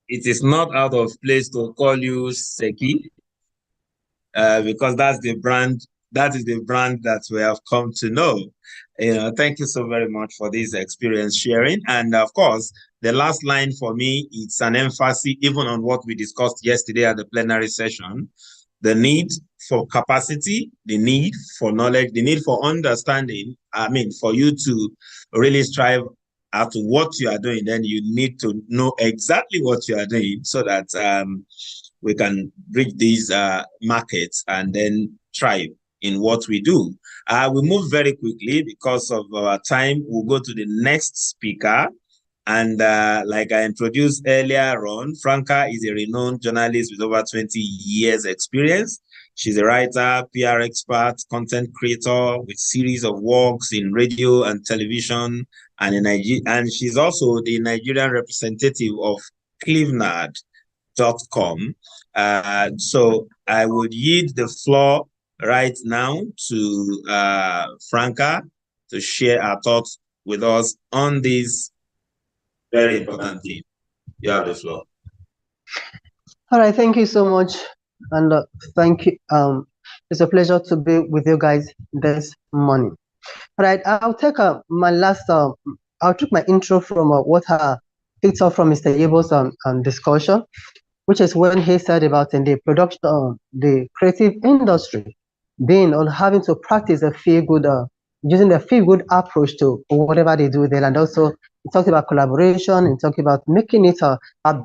is not out of place to call you Seki, because that's the brand. That is the brand that we have come to know. Thank you so very much for this experience sharing. And of course, the last line for me, it's an emphasis even on what we discussed yesterday at the plenary session: the need for capacity, the need for knowledge, the need for understanding. I mean, for you to really strive at what you are doing, then you need to know exactly what you are doing so that we can reach these markets and then thrive in what we do. We move very quickly because of our time. We'll go to the next speaker. And like I introduced earlier on, Franca is a renowned journalist with over 20 years experience. She's a writer, PR expert, content creator with series of works in radio and television, and in Nigeria. And she's also the Nigerian representative of Clevenard.com. So I would yield the floor right now to Franca to share her thoughts with us on this very important theme. You have the floor. All right, thank you so much. And thank you. It's a pleasure to be with you guys this morning. All right, I'll take my last, I'll take my intro from what I picked up from Mr. Yebo's discussion, which is when he said about in the production, the creative industry, being or having to practice a feel good, using the feel good approach to whatever they do there. And also it talks about collaboration, it talks about making it a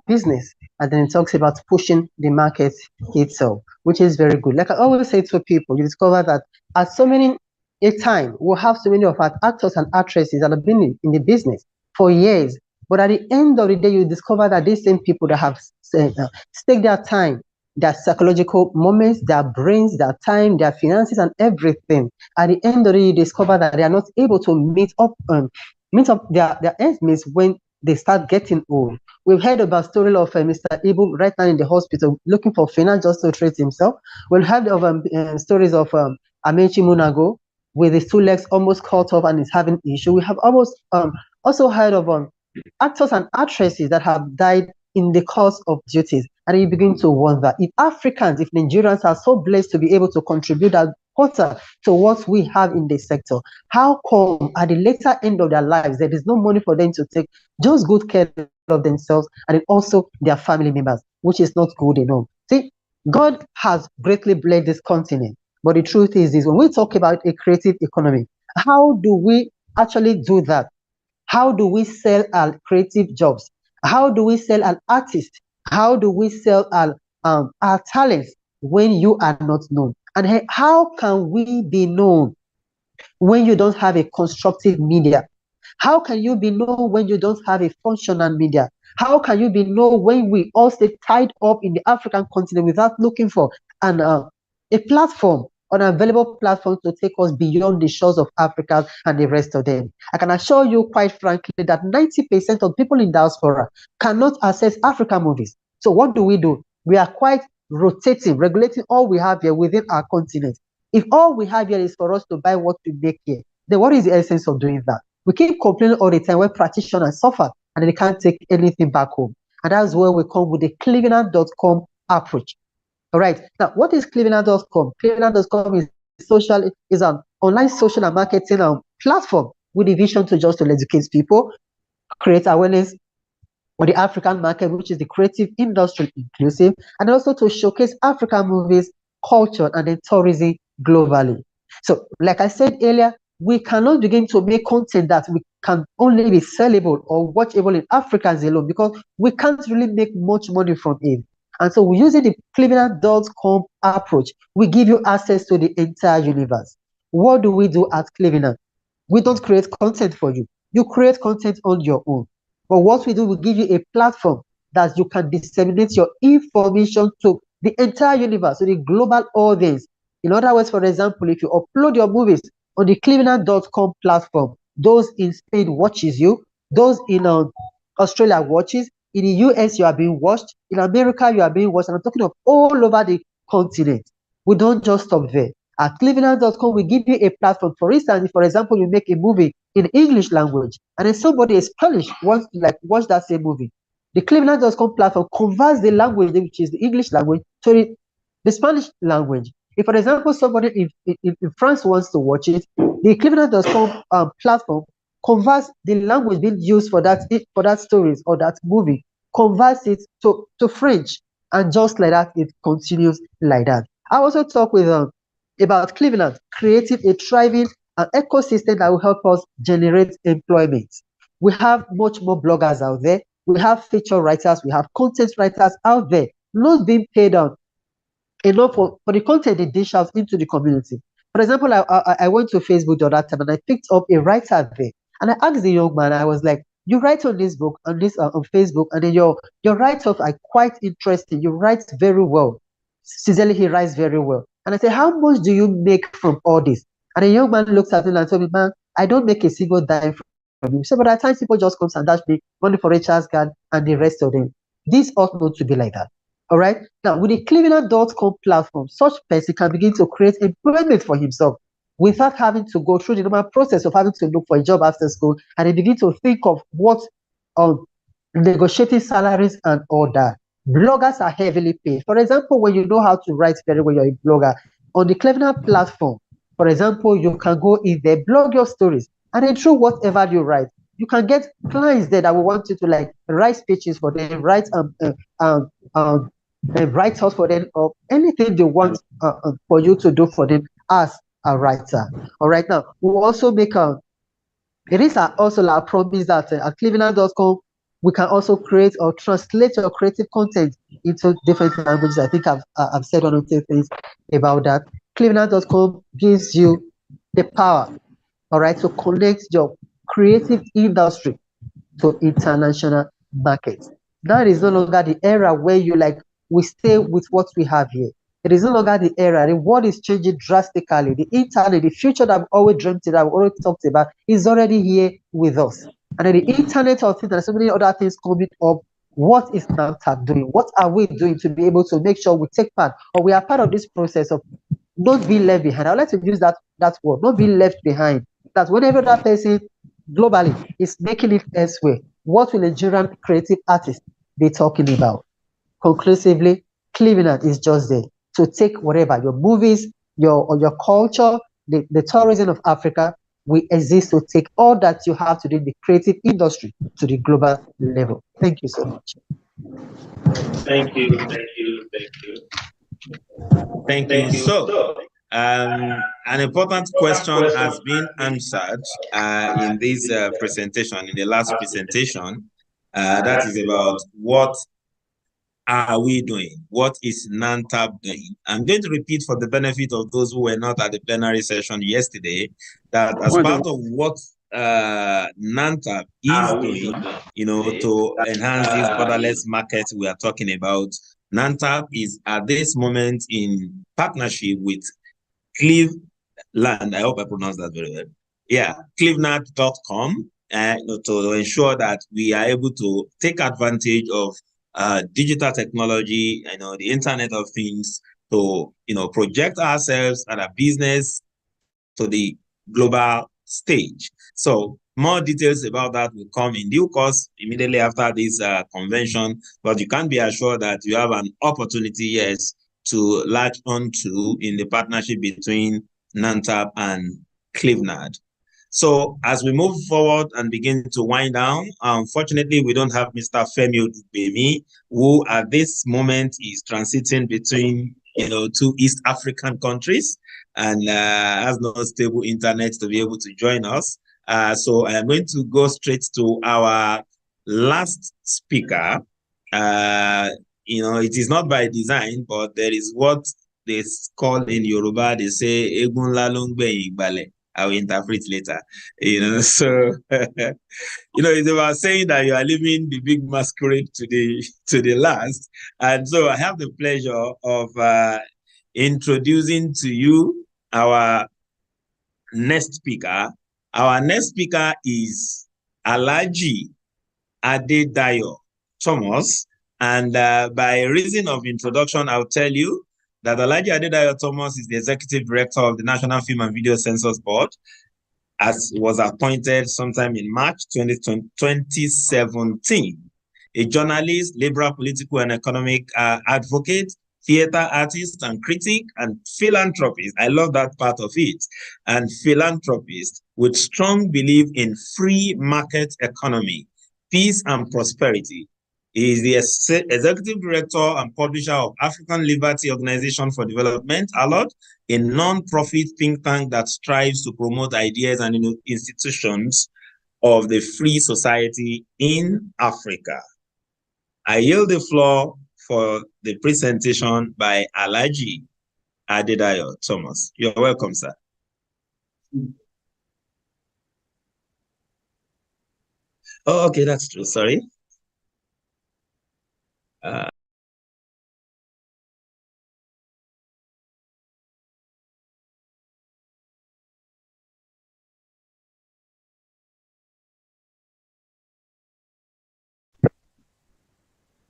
business, and then it talks about pushing the market itself, which is very good. Like I always say to people, you discover that at so many a time we'll have so many of our actors and actresses that have been in the business for years, but at the end of the day, you discover that these same people that have staked their time, their psychological moments, their brains, their time, their finances, and everything. At the end of the day, you discover that they are not able to meet up their ends when they start getting old. We've heard about story of Mr. Ibu right now in the hospital looking for finance just to treat himself. We've heard of stories of Amechi Munago with his 2 legs almost cut off and is having issue. We have almost also heard of actors and actresses that have died in the course of duties. And you begin to wonder if Africans, if Nigerians are so blessed to be able to contribute that quarter to what we have in this sector, how come at the later end of their lives there is no money for them to take just good care of themselves and also their family members, which is not good enough. See, God has greatly blessed this continent, but the truth is when we talk about a creative economy, how do we actually do that? How do we sell our creative jobs? How do we sell an artist? How do we sell our talents when you are not known? And how can we be known when you don't have a constructive media? How can you be known when you don't have a functional media? How can you be known when we all stay tied up in the African continent without looking for a platform, an available platform to take us beyond the shores of Africa and the rest of them? I can assure you quite frankly that 90% of people in diaspora cannot access African movies. So what do? We are quite regulating all we have here within our continent. If all we have here is for us to buy what we make here, then what is the essence of doing that? We keep complaining all the time when practitioners suffer and they can't take anything back home. And that's where we come with the Clevenard.com approach. All right. Now, what is Clevenard.com? Clevenard.com is an online social and marketing platform with a vision to educate people, create awareness on the African market, which is the creative industry inclusive, and also to showcase African movies, culture, and then tourism globally. So, like I said earlier, we cannot begin to make content that we can only be sellable or watchable in Africans alone because we can't really make much money from it. And so we're using the Clevenard.com approach. We give you access to the entire universe. What do we do at Clevenard? We don't create content for you. You create content on your own. But what we do, we give you a platform that you can disseminate your information to the entire universe, to the global audience. In other words, for example, if you upload your movies on the Clevenard.com platform, those in Spain watches you, those in Australia watches, in the US you are being watched, in America you are being watched, and I'm talking of all over the continent. We don't just stop there. At Clevenard.com, we give you a platform. For instance, if, for example, you make a movie in English language, and then somebody in Spanish wants to watch that same movie, the Clevenard.com platform converts the language, which is the English language, to the Spanish language. If, for example, somebody in France wants to watch it, the Clevenard.com platform converts the language being used for that stories or that movie, converts it to French, and just like that, it continues like that. I also talk with about Clevenard, creating a thriving ecosystem that will help us generate employment. We have much more bloggers out there. We have feature writers. We have content writers out there, not being paid out enough for the content they dish out into the community. For example, I went to Facebook the other time and I picked up a writer there. And I asked the young man, I was like, you write on this book, on Facebook, and then your write-ups are quite interesting. You write very well. Sincerely, he writes very well. And I said, how much do you make from all this? And the young man looked at me and told me, man, I don't make a single dime from you. So, but at times people just come and dash me money for Richard's card and the rest of them. This ought not to be like that. All right. Now, with the Clevenard.com platform, such person can begin to create employment for himself without having to go through the normal process of having to look for a job after school, and they begin to think of what negotiating salaries and all that. Bloggers are heavily paid. For example, when you know how to write very well, you're a blogger. On the Clevenard platform, for example, you can go in there, blog your stories, and then through whatever you write, you can get clients there that will want you to write speeches for them, write write-ups for them, or anything they want for you to do for them as a writer. All right, now we'll also make it is also our promise that at Clevenard.com we can also create or translate your creative content into different languages. I think I've said one or two things about that. Clevenard.com gives you the power, all right, to connect your creative industry to international markets. That is no longer the era where you we stay with what we have here. It is no longer the era. The world is changing drastically. The internet, the future that I've always dreamt about, I've always talked about, is already here with us. And then the internet of things and so many other things coming up. What is NANTAP doing? What are we doing to be able to make sure we take part or we are part of this process of not being left behind? I would like to use that word, not being left behind. That whenever that person globally is making it elsewhere, what will Nigerian creative artists be talking about? Conclusively, Clevenard is just there to take whatever your movies, your culture, the tourism of Africa. We exist to take all that you have to do in the creative industry to the global level. Thank you so much. Thank you. So, an important question has been answered in this presentation, in the last presentation. That is about what are we doing? What is NANTAP doing? I'm going to repeat for the benefit of those who were not at the plenary session yesterday, that as part of what NANTAP is doing, to enhance this borderless market we are talking about, NANTAP is at this moment in partnership with Clevenard. I hope I pronounced that very well. Yeah, Clevenard.com, to ensure that we are able to take advantage of digital technology, the Internet of Things, to project ourselves and our business to the global stage. So more details about that will come in due course immediately after this convention, but you can be assured that you have an opportunity, yes, to latch onto in the partnership between NANTAP and Clevenard. So as we move forward and begin to wind down, unfortunately, we don't have Mr. Femi Odubemi, who at this moment is transiting between two East African countries and has no stable internet to be able to join us. So I am going to go straight to our last speaker. It is not by design, but there is what they call in Yoruba, they say, Egun la lo ngbe igbale. I will interpret later. So it's about saying that you are living the big masquerade to the last. And so I have the pleasure of introducing to you our next speaker. Our next speaker is Alhaji Adedayo Thomas. And by reason of introduction, I'll tell you that Alhaji Adedayo Thomas is the Executive Director of the National Film and Video Censors Board, as was appointed sometime in March 2017. A journalist, liberal political and economic advocate, theater artist and critic, and philanthropist. I love that part of it. And philanthropist with strong belief in free market economy, peace and prosperity. He is the Executive Director and Publisher of African Liberty Organization for Development, ALOD, a non-profit think tank that strives to promote ideas and institutions of the free society in Africa. I yield the floor for the presentation by Alhaji Adedayo Thomas. You're welcome, sir. Oh, okay, that's true. Sorry.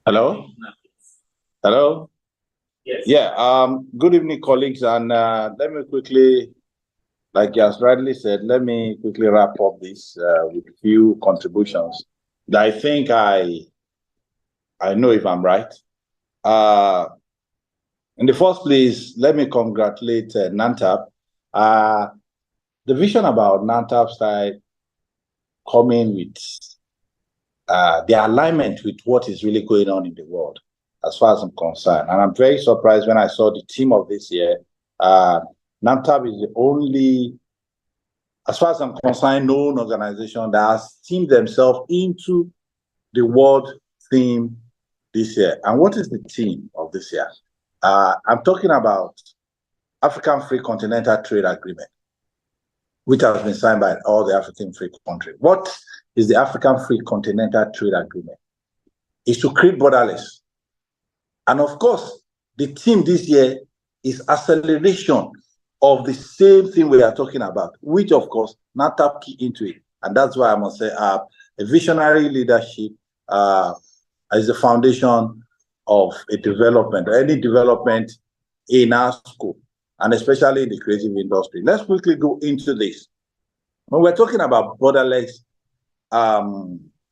Hello? Hello? Yes. Yeah, good evening, colleagues. And let me quickly, like you has rightly said, let me quickly wrap up this with a few contributions that I think I know if I'm right. In the first place, let me congratulate NANTAP. The vision about NANTAP started coming with the alignment with what is really going on in the world, as far as I'm concerned. And I'm very surprised when I saw the theme of this year, NANTAP is the only, as far as I'm concerned, known organization that has teamed themselves into the world theme this year. And what is the theme of this year? I'm talking about African Free Continental Trade Agreement, which has been signed by all the African free countries. What is the African Free Continental Trade Agreement? It's to create borderless. And of course, the theme this year is acceleration of the same thing we are talking about, which of course, NANTAP key into it. And that's why I must say a visionary leadership is the foundation of a development, any development in our school, and especially in the creative industry. Let's quickly go into this. When we're talking about borderless,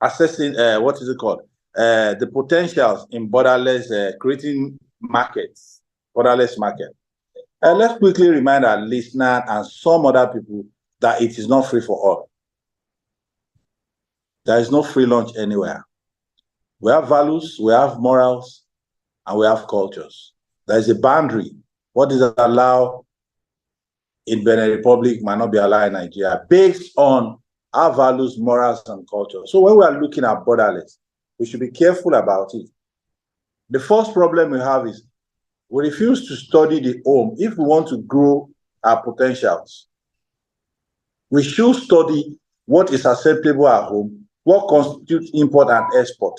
assessing, what is it called? The potentials in borderless, creating markets, borderless market. Let's quickly remind our listeners and some other people that it is not free for all. There is no free lunch anywhere. We have values, we have morals, and we have cultures. There is a boundary. What is allowed in Benin Republic might not be allowed in Nigeria, based on our values, morals, and culture. So when we are looking at borderless, we should be careful about it. The first problem we have is we refuse to study the home if we want to grow our potentials. We should study what is acceptable at home, what constitutes import and export.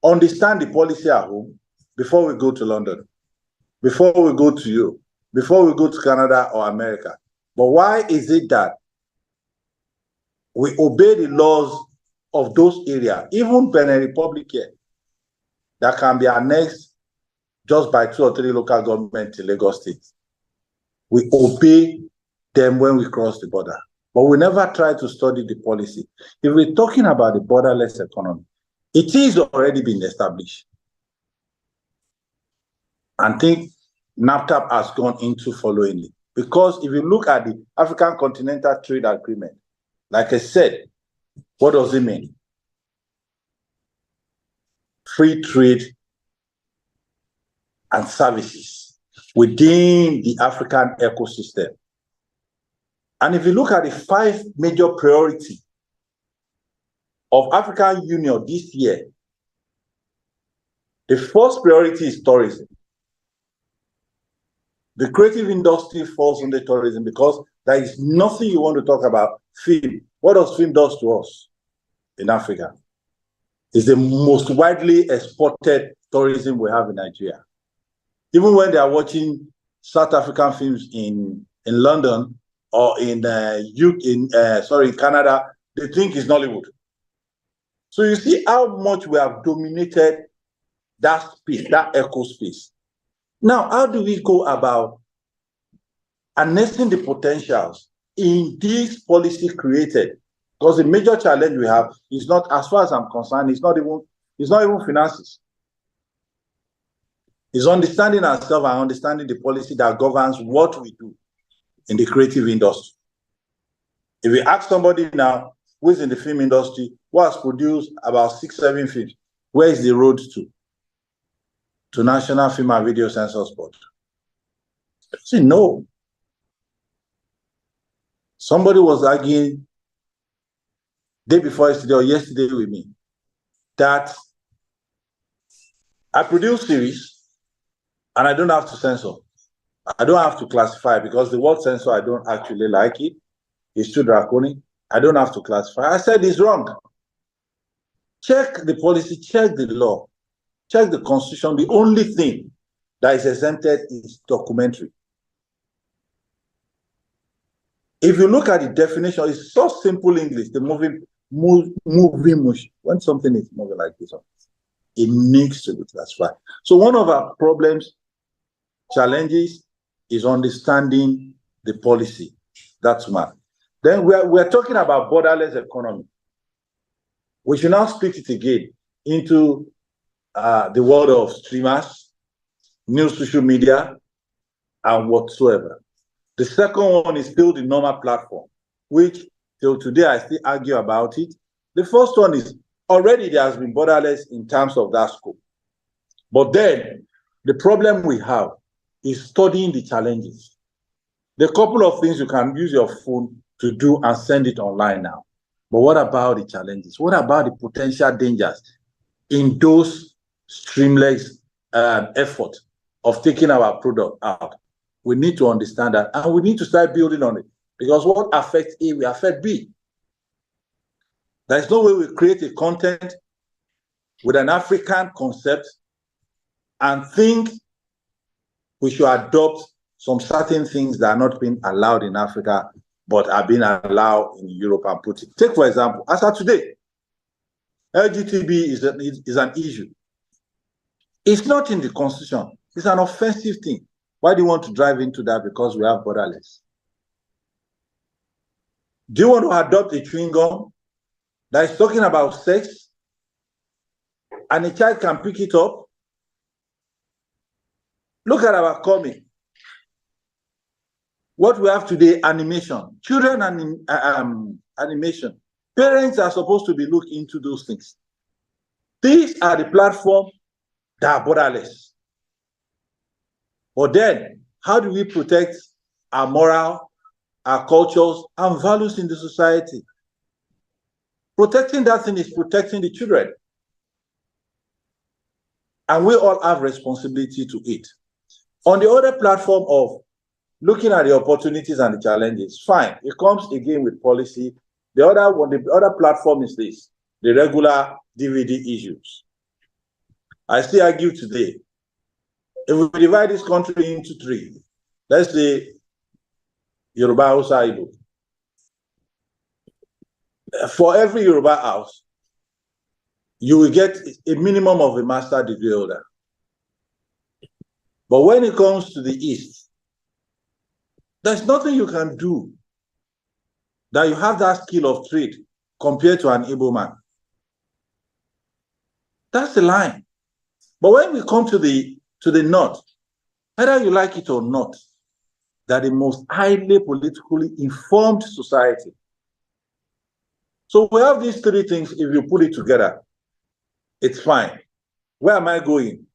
Understand the policy at home before we go to London, before we go to Europe, before we go to Canada or America. But why is it that we obey the laws of those areas, even Benin Republic here, that can be annexed just by 2 or 3 local governments in Lagos State? We obey them when we cross the border, but we never try to study the policy. If we're talking about the borderless economy, it is already been established. And think NANTAP has gone into following it. Because if you look at the African Continental Trade Agreement, like I said, what does it mean? Free trade and services within the African ecosystem. And if you look at the 5 major priorities of African Union this year, the first priority is tourism. The creative industry falls under tourism because there is nothing you want to talk about film. What does film do to us in Africa? It's the most widely exported tourism we have in Nigeria. Even when they are watching South African films in London or in Canada, they think it's Nollywood. So you see how much we have dominated that space, that eco space. Now, how do we go about harnessing the potentials in this policy created? Because the major challenge we have is not, as far as I'm concerned, it's not even finances. It's understanding ourselves and understanding the policy that governs what we do in the creative industry. If we ask somebody now who is in the film industry, who has produced about 6-7 films, where is the road to? To National Film and Video Censors Board. Say no. Somebody was arguing day before yesterday or yesterday with me that I produce series and I don't have to censor. I don't have to classify because the word censor, I don't actually like it. It's too draconian. I don't have to classify. I said it's wrong. Check the policy, check the law. Check the constitution. The only thing that is exempted is documentary. If you look at the definition, it's so simple English, the moving motion. When something is moving like this, it needs to be classified. So one of our problems, challenges, is understanding the policy. That's one. Then we're talking about borderless economy. We should now split it again into the world of streamers, new social media, and whatsoever. The second one is still the normal platform, which till today I still argue about it. The first one is already there has been borderless in terms of that scope. But then the problem we have is studying the challenges. The couple of things you can use your phone to do and send it online now. But what about the challenges? What about the potential dangers in those streamless effort of taking our product out? We need to understand that, and we need to start building on it, because what affects A will affect B. There's no way we create a content with an African concept and think we should adopt some certain things that are not being allowed in Africa, but are being allowed in Europe and put it. Take, for example, as of today, LGTB is an issue. It's not in the Constitution. It's an offensive thing. Why do you want to drive into that? Because we have borderless. Do you want to adopt a chewing gum that is talking about sex and a child can pick it up? Look at our comic. What we have today, animation. Children and animation. Parents are supposed to be looking into those things. These are the platforms that are borderless. But then, how do we protect our moral, our cultures, and values in the society? Protecting that thing is protecting the children. And we all have responsibility to it. On the other platform of looking at the opportunities and the challenges, fine. It comes again with policy. The other platform is this, the regular DVD issues. I still argue today, if we divide this country into three, let's say Yoruba, Hausa, Igbo. For every Yoruba house, you will get a minimum of a master degree holder. But when it comes to the East, there's nothing you can do that you have that skill of trade compared to an Igbo man. That's the line. But when we come to the North, whether you like it or not, they're the most highly politically informed society. So we have these three things. If you put it together, it's fine. Where am I going?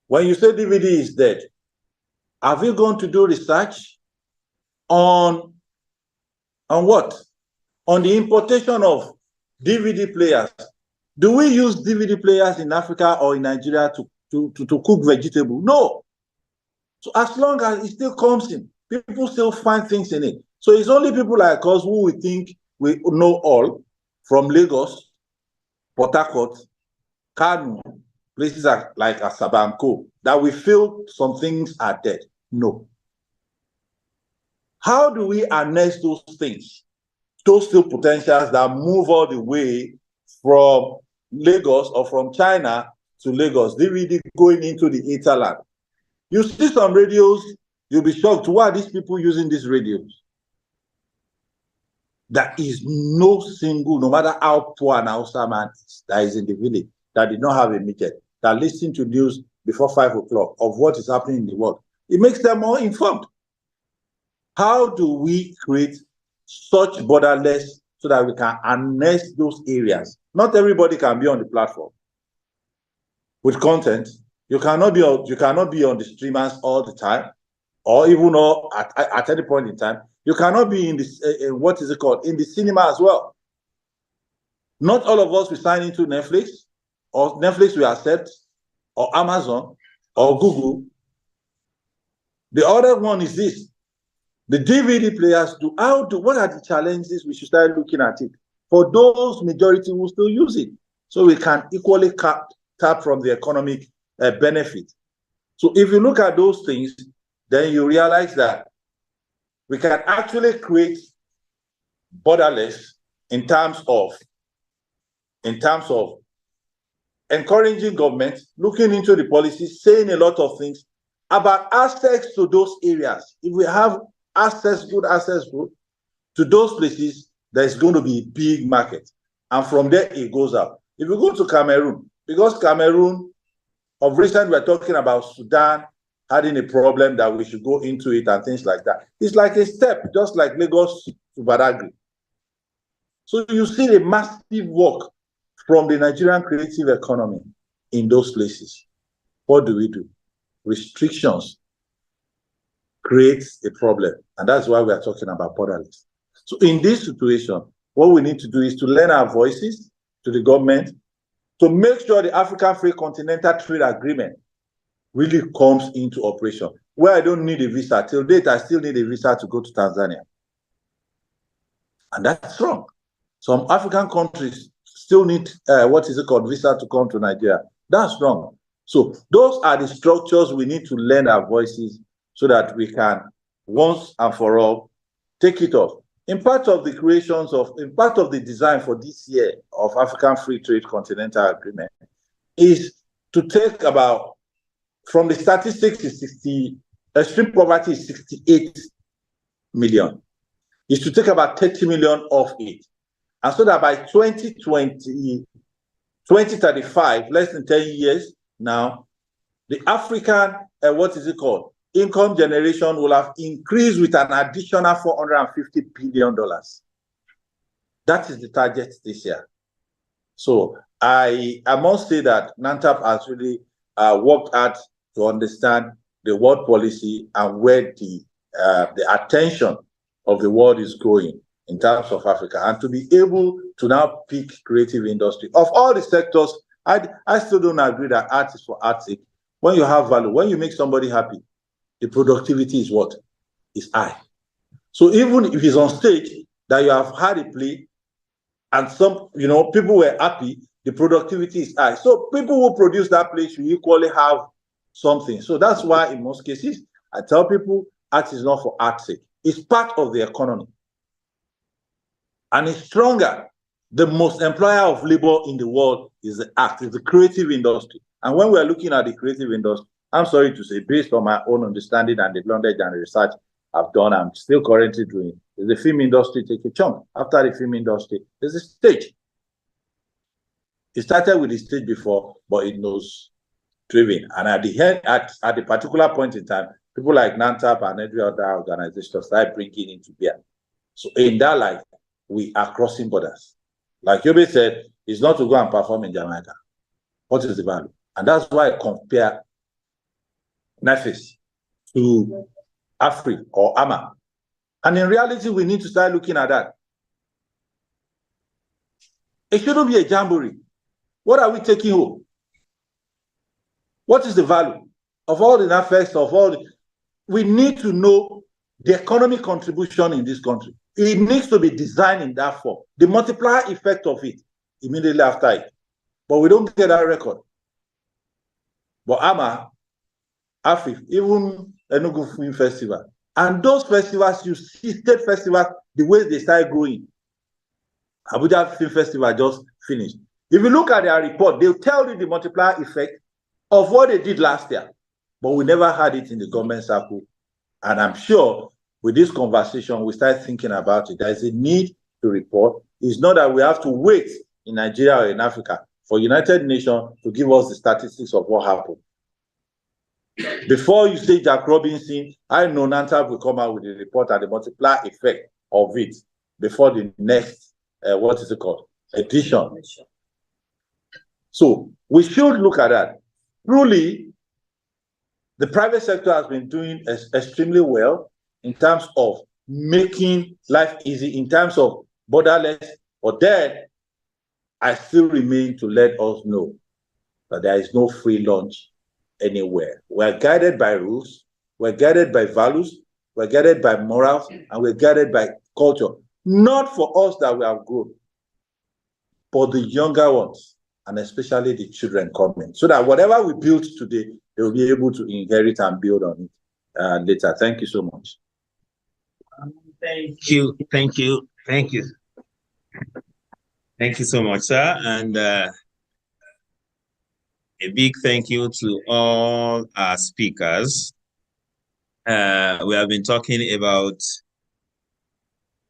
When you say DVD is dead, have you gone to do research on what? On the importation of DVD players. Do we use DVD players in Africa or in Nigeria to cook vegetable? No. So as long as it still comes in, people still find things in it. So it's only people like us who we think we know all, from Lagos, Port Harcourt, Kano, places like Asaba and Co, that we feel some things are dead. No. How do we harness those things, those still potentials that move all the way from Lagos or from China to Lagos, DVD going into the hinterland? You see some radios, you'll be shocked. Why are these people using these radios? There is no single, no matter how poor an Hausa man is, that is in the village, that did not have a meter, that listen to news before 5 o'clock of what is happening in the world. It makes them more informed. How do we create such borderless so that we can harness those areas? Not everybody can be on the platform with content. You cannot be on the streamers all the time, or even at any point in time. You cannot be in this what is it called, in the cinema as well. Not all of us will sign into Netflix, or Netflix will accept, or Amazon, or Google. The other one is this: the DVD players what are the challenges? We should start looking at it for those majority who still use it, so we can equally tap from the economic benefit. So if you look at those things, then you realize that we can actually create borderless in terms of encouraging government, looking into the policies, saying a lot of things about access to those areas. If we have good access to those places, there's going to be a big market. And from there, it goes up. If we go to Cameroon, because Cameroon, of recent, we're talking about Sudan having a problem that we should go into it and things like that. It's like a step, just like Lagos to Badagry. So you see the massive work from the Nigerian creative economy in those places. What do we do? Restrictions. creates a problem. And that's why we are talking about borderless. So in this situation, what we need to do is to lend our voices to the government to make sure the African Free Continental Trade Agreement really comes into operation, where I don't need a visa. Till date, I still need a visa to go to Tanzania. And that's wrong. Some African countries still need, visa to come to Nigeria. That's wrong. So those are the structures we need to lend our voices so that we can, once and for all, take it off. In part of the design for this year of African Free Trade Continental Agreement is to take about, from the statistics is 60, extreme poverty is 68 million, is to take about 30 million off it. And so that by 2035, less than 10 years now, the African, income generation will have increased with an additional $450 billion. That is the target this year. So I must say that NANTAP has really worked hard to understand the world policy and where the attention of the world is going in terms of Africa, and to be able to now pick creative industry. Of all the sectors, I still don't agree that art is for art's sake. When you have value, when you make somebody happy, the productivity is what? Is high. So even if it's on stage that you have had a play and some, people were happy, the productivity is high. So people who produce that play should equally have something. So that's why in most cases, I tell people art is not for art's sake. It's part of the economy. And it's stronger. The most employer of labor in the world is the art, is the creative industry. And when we're looking at the creative industry, I'm sorry to say, based on my own understanding and the knowledge and research I've done, I'm still currently doing, is the film industry take a chunk. After the film industry, there's a stage. It started with the stage before, but it knows driven. And at the end, at the particular point in time, people like NANTAP and every other organization start bringing into beer. So in that light, we are crossing borders. Like Yobe said, it's not to go and perform in Jamaica. What is the value? And that's why I compare NAFIS to Afri or AMA. And in reality, we need to start looking at that. It shouldn't be a jamboree. What are we taking home? What is the value of all the NAFEX, of all the... We need to know the economic contribution in this country. It needs to be designed in that form. The multiplier effect of it immediately after it. But we don't get that record. But AMA, AFRIF, even Enugu Film Festival, and those festivals, you see state festivals, the way they start growing. Abuja Film Festival just finished. If you look at their report, they'll tell you the multiplier effect of what they did last year. But we never had it in the government circle. And I'm sure with this conversation, we start thinking about it. There's a need to report. It's not that we have to wait in Nigeria or in Africa for United Nations to give us the statistics of what happened. Before you say Jack Robinson, I know NANTAP will come out with a report and the multiplier effect of it before the next, edition. So we should look at that. Truly, the private sector has been doing extremely well in terms of making life easy, in terms of borderless, but then I still remain to let us know that there is no free lunch anywhere. We're guided by rules, we're guided by values, we're guided by morals, and we're guided by culture. Not for us that we have grown, but the younger ones, and especially the children coming, so that whatever we build today, they will be able to inherit and build on it later. Thank you so much. Thank you so much, sir. And a big thank you to all our speakers. We have been talking about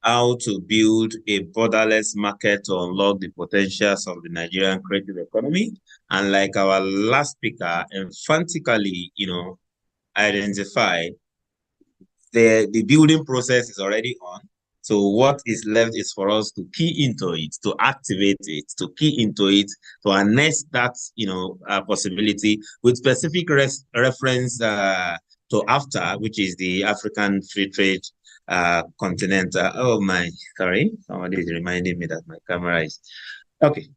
how to build a borderless market to unlock the potentials of the Nigerian creative economy. And like our last speaker emphatically, identified, the building process is already on. So what is left is for us to key into it, to activate it, to key into it, to harness that, possibility with specific reference to AFTA, which is the African Free Trade continent. Oh my, sorry, somebody is reminding me that my camera is okay.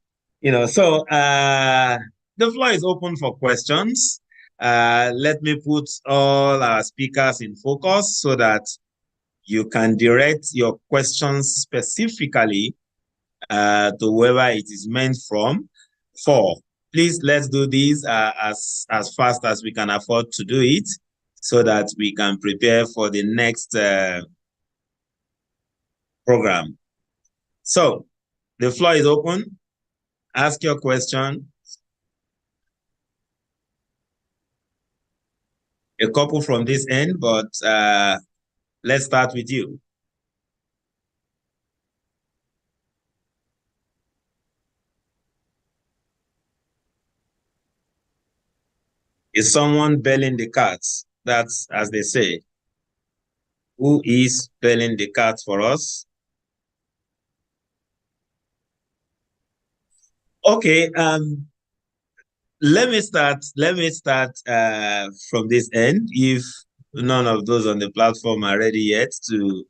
So the floor is open for questions. Let me put all our speakers in focus so that you can direct your questions specifically to whoever it is meant for. Please, let's do this as fast as we can afford to do it so that we can prepare for the next program. So the floor is open. Ask your question. A couple from this end, but let's start with you. Is someone belling the cats? That's as they say. Who is belling the cats for us? Okay, let me start from this end. If none of those on the platform are ready yet to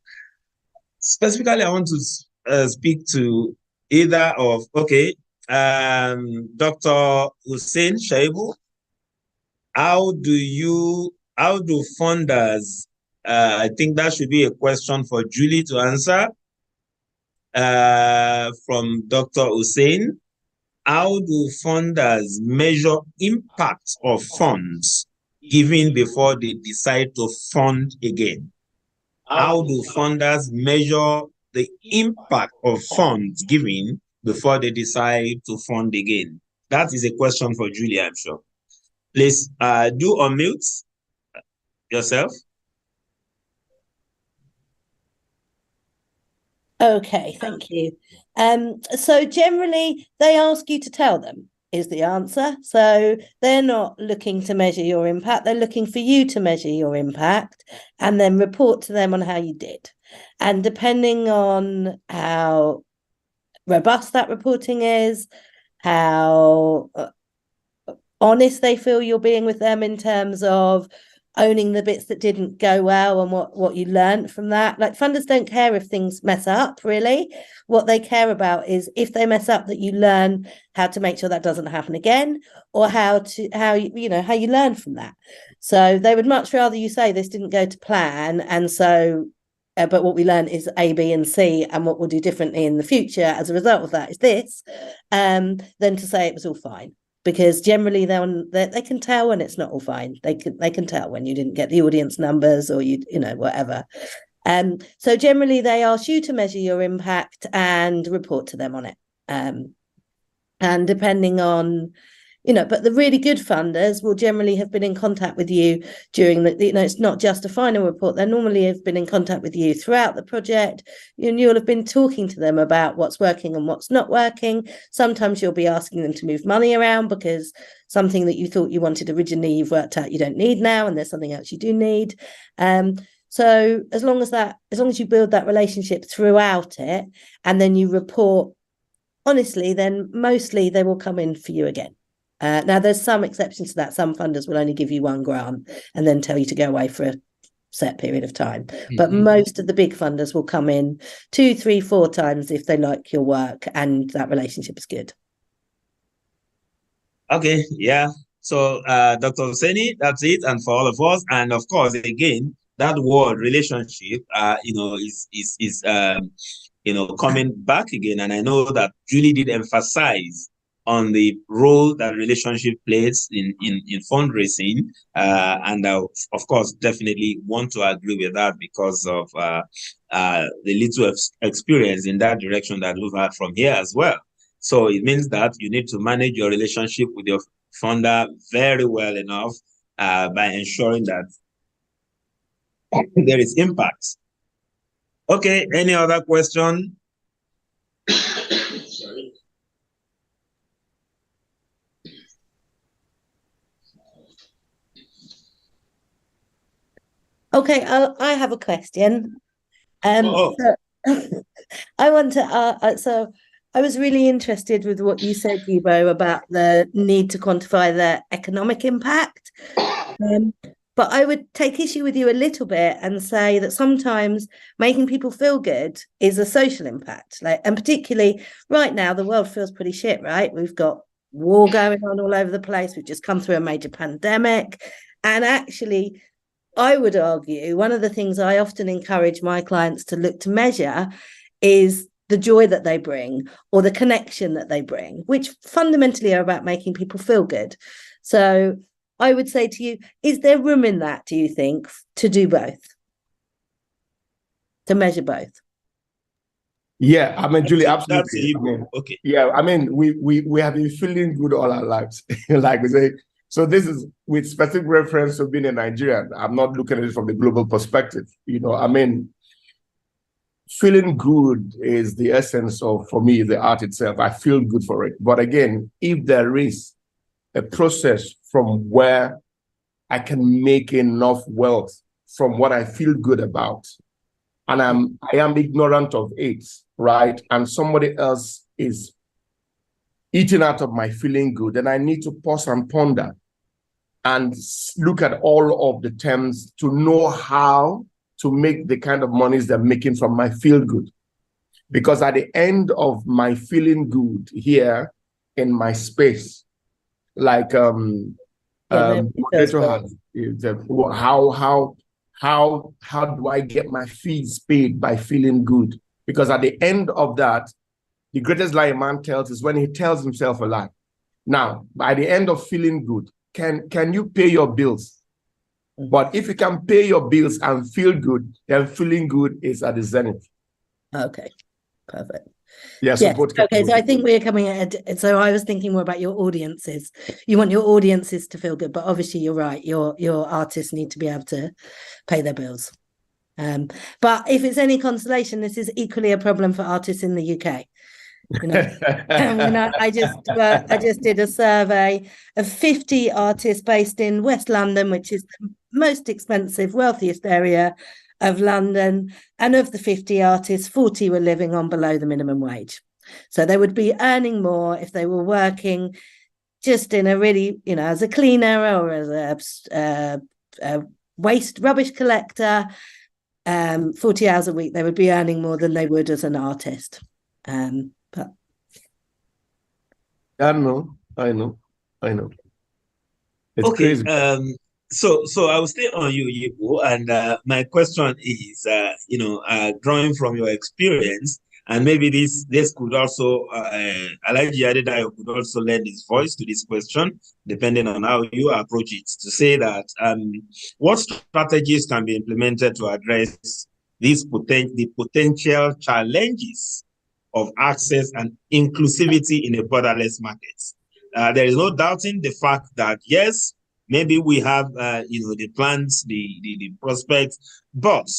specifically, I want to speak to either of, okay, Dr. Hussein Shaibu. How do funders, I think that should be a question for Julie to answer, from Dr. Hussein. How do funders measure impact of funds given before they decide to fund again? How do funders measure the impact of funds given before they decide to fund again? That is a question for Julie, I'm sure. Please do unmute yourself. Okay, thank you. So generally, they ask you to tell them is the answer. So they're not looking to measure your impact. They're looking for you to measure your impact and then report to them on how you did. And depending on how robust that reporting is, how honest they feel you're being with them in terms of owning the bits that didn't go well and what you learned from that. Like, funders don't care if things mess up, really. What they care about is if they mess up, that you learn how to make sure that doesn't happen again, or how you learn from that. So they would much rather you say this didn't go to plan, and so but what we learned is A, B, and C, and what we'll do differently in the future as a result of that is this, than to say it was all fine. Because generally they can tell when it's not all fine. They can tell when you didn't get the audience numbers or you whatever. So generally they ask you to measure your impact and report to them on it. And depending on, but the really good funders will generally have been in contact with you during it's not just a final report. They normally have been in contact with you throughout the project. You'll have been talking to them about what's working and what's not working. Sometimes you'll be asking them to move money around because something that you thought you wanted originally, you've worked out you don't need now, and there's something else you do need. So as long as you build that relationship throughout it, and then you report honestly, then mostly they will come in for you again. Now, there's some exceptions to that. Some funders will only give you one grant and then tell you to go away for a set period of time. Mm-hmm. But most of the big funders will come in 2, 3, 4 times if they like your work and that relationship is good. Okay, yeah. So, Dr. Hosseini, that's it. And for all of us, and of course, again, that word relationship, is coming back again. And I know that Julie did emphasize on the role that relationship plays in fundraising, and I, of course, definitely want to agree with that because of the little experience in that direction that we've had from here as well. So it means that you need to manage your relationship with your funder very well enough by ensuring that there is impact. Okay, any other question? Sorry. Okay, I have a question. So I want to. So I was really interested with what you said, Yibo, about the need to quantify the economic impact. But I would take issue with you a little bit and say that sometimes making people feel good is a social impact. And particularly right now, the world feels pretty shit, right? We've got war going on all over the place. We've just come through a major pandemic. And actually, I would argue one of the things I often encourage my clients to look to measure is the joy that they bring or the connection that they bring, which fundamentally are about making people feel good. So I would say to you, is there room in that, do you think, to do both? To measure both? Yeah, I mean, Julie, absolutely. Okay. Yeah, I mean, we have been feeling good all our lives, like we say. So this is with specific reference to being a Nigerian. I'm not looking at it from the global perspective. I mean, feeling good is the essence of, for me, the art itself. I feel good for it. But again, if there is a process from where I can make enough wealth from what I feel good about, and I am ignorant of it, right? And somebody else is eating out of my feeling good, then I need to pause and ponder and look at all of the terms to know how to make the kind of monies they're making from my feel good. Because at the end of my feeling good here in my space, like how do I get my fees paid by feeling good? Because at the end of that, the greatest lie a man tells is when he tells himself a lie. Now, by the end of feeling good, can you pay your bills? But if you can pay your bills and feel good, then feeling good is at the zenith. Okay, perfect. Yes. Okay, so I think we're coming at. So I was thinking more about your audiences. You want your audiences to feel good, but obviously you're right. Your artists need to be able to pay their bills. But if it's any consolation, this is equally a problem for artists in the UK. I just did a survey of 50 artists based in West London, which is the most expensive, wealthiest area of London, and of the 50 artists, 40 were living on below the minimum wage. So they would be earning more if they were working just in a really, as a cleaner or as a waste rubbish collector, 40 hours a week, they would be earning more than they would as an artist. But I know. It's okay, crazy. So I will stay on you, Yibo, and my question is, drawing from your experience, and maybe this could also, Alhaji Adedayo could also lend his voice to this question, depending on how you approach it, to say that what strategies can be implemented to address the potential challenges of access and inclusivity in a borderless market. There is no doubting the fact that, yes, maybe we have, the plans, the prospects, but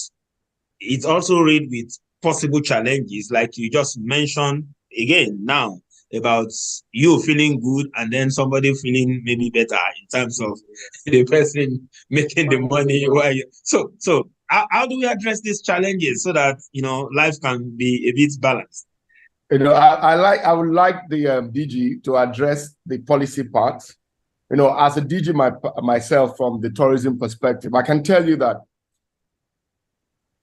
it's also read with possible challenges, like you just mentioned again now about you feeling good and then somebody feeling maybe better in terms of the person making the money. So how do we address these challenges so that, life can be a bit balanced? I would like the DG to address the policy part. As a DG myself from the tourism perspective, I can tell you that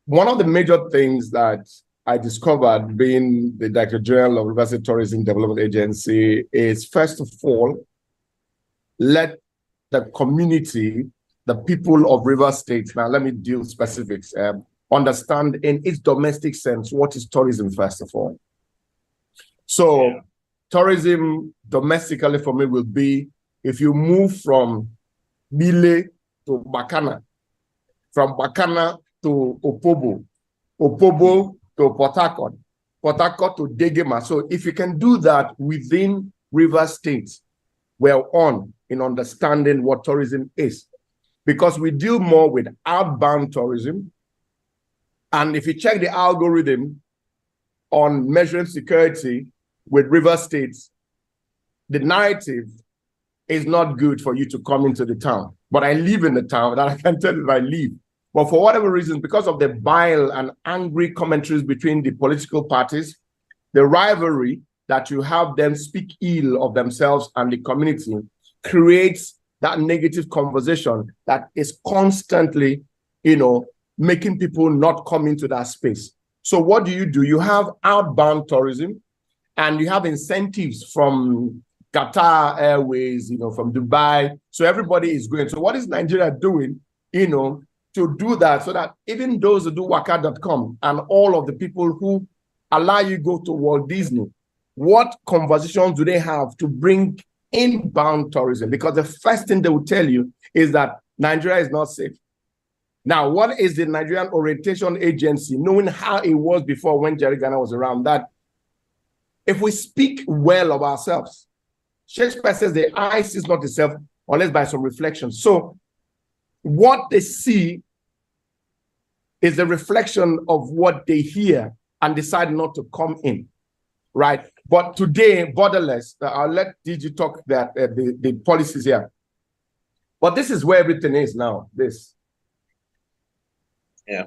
one of the major things that I discovered being the Director General of River State Tourism Development Agency is, first of all, let the community, the people of River State, now let me deal specifics, understand in its domestic sense what is tourism, first of all. So tourism domestically for me will be if you move from Bile to Bakana, from Bakana to Opobo, Opobo to Port Harcourt, Port Harcourt to Degema. So if you can do that within River State, we're on in understanding what tourism is. Because we deal more with outbound tourism. And if you check the algorithm on measuring security with River State, the narrative is not good for you to come into the town. But I live in the town, and I can tell you that I live. But for whatever reason, because of the bile and angry commentaries between the political parties, the rivalry that you have them speak ill of themselves and the community creates that negative conversation that is constantly, making people not come into that space. So what do? You have outbound tourism, and you have incentives from Qatar Airways, from Dubai. So everybody is going. So what is Nigeria doing, to do that, so that even those who do waka.com and all of the people who allow you go to Walt Disney, what conversations do they have to bring inbound tourism? Because the first thing they will tell you is that Nigeria is not safe. Now, what is the Nigerian Orientation Agency, knowing how it was before when Jerry Garner was around, that if we speak well of ourselves, Shakespeare says the eye sees not itself unless by some reflection. So what they see is the reflection of what they hear and decide not to come in, right? But today, borderless, I'll let DG talk that the policies here. But this is where everything is now, this. Yeah.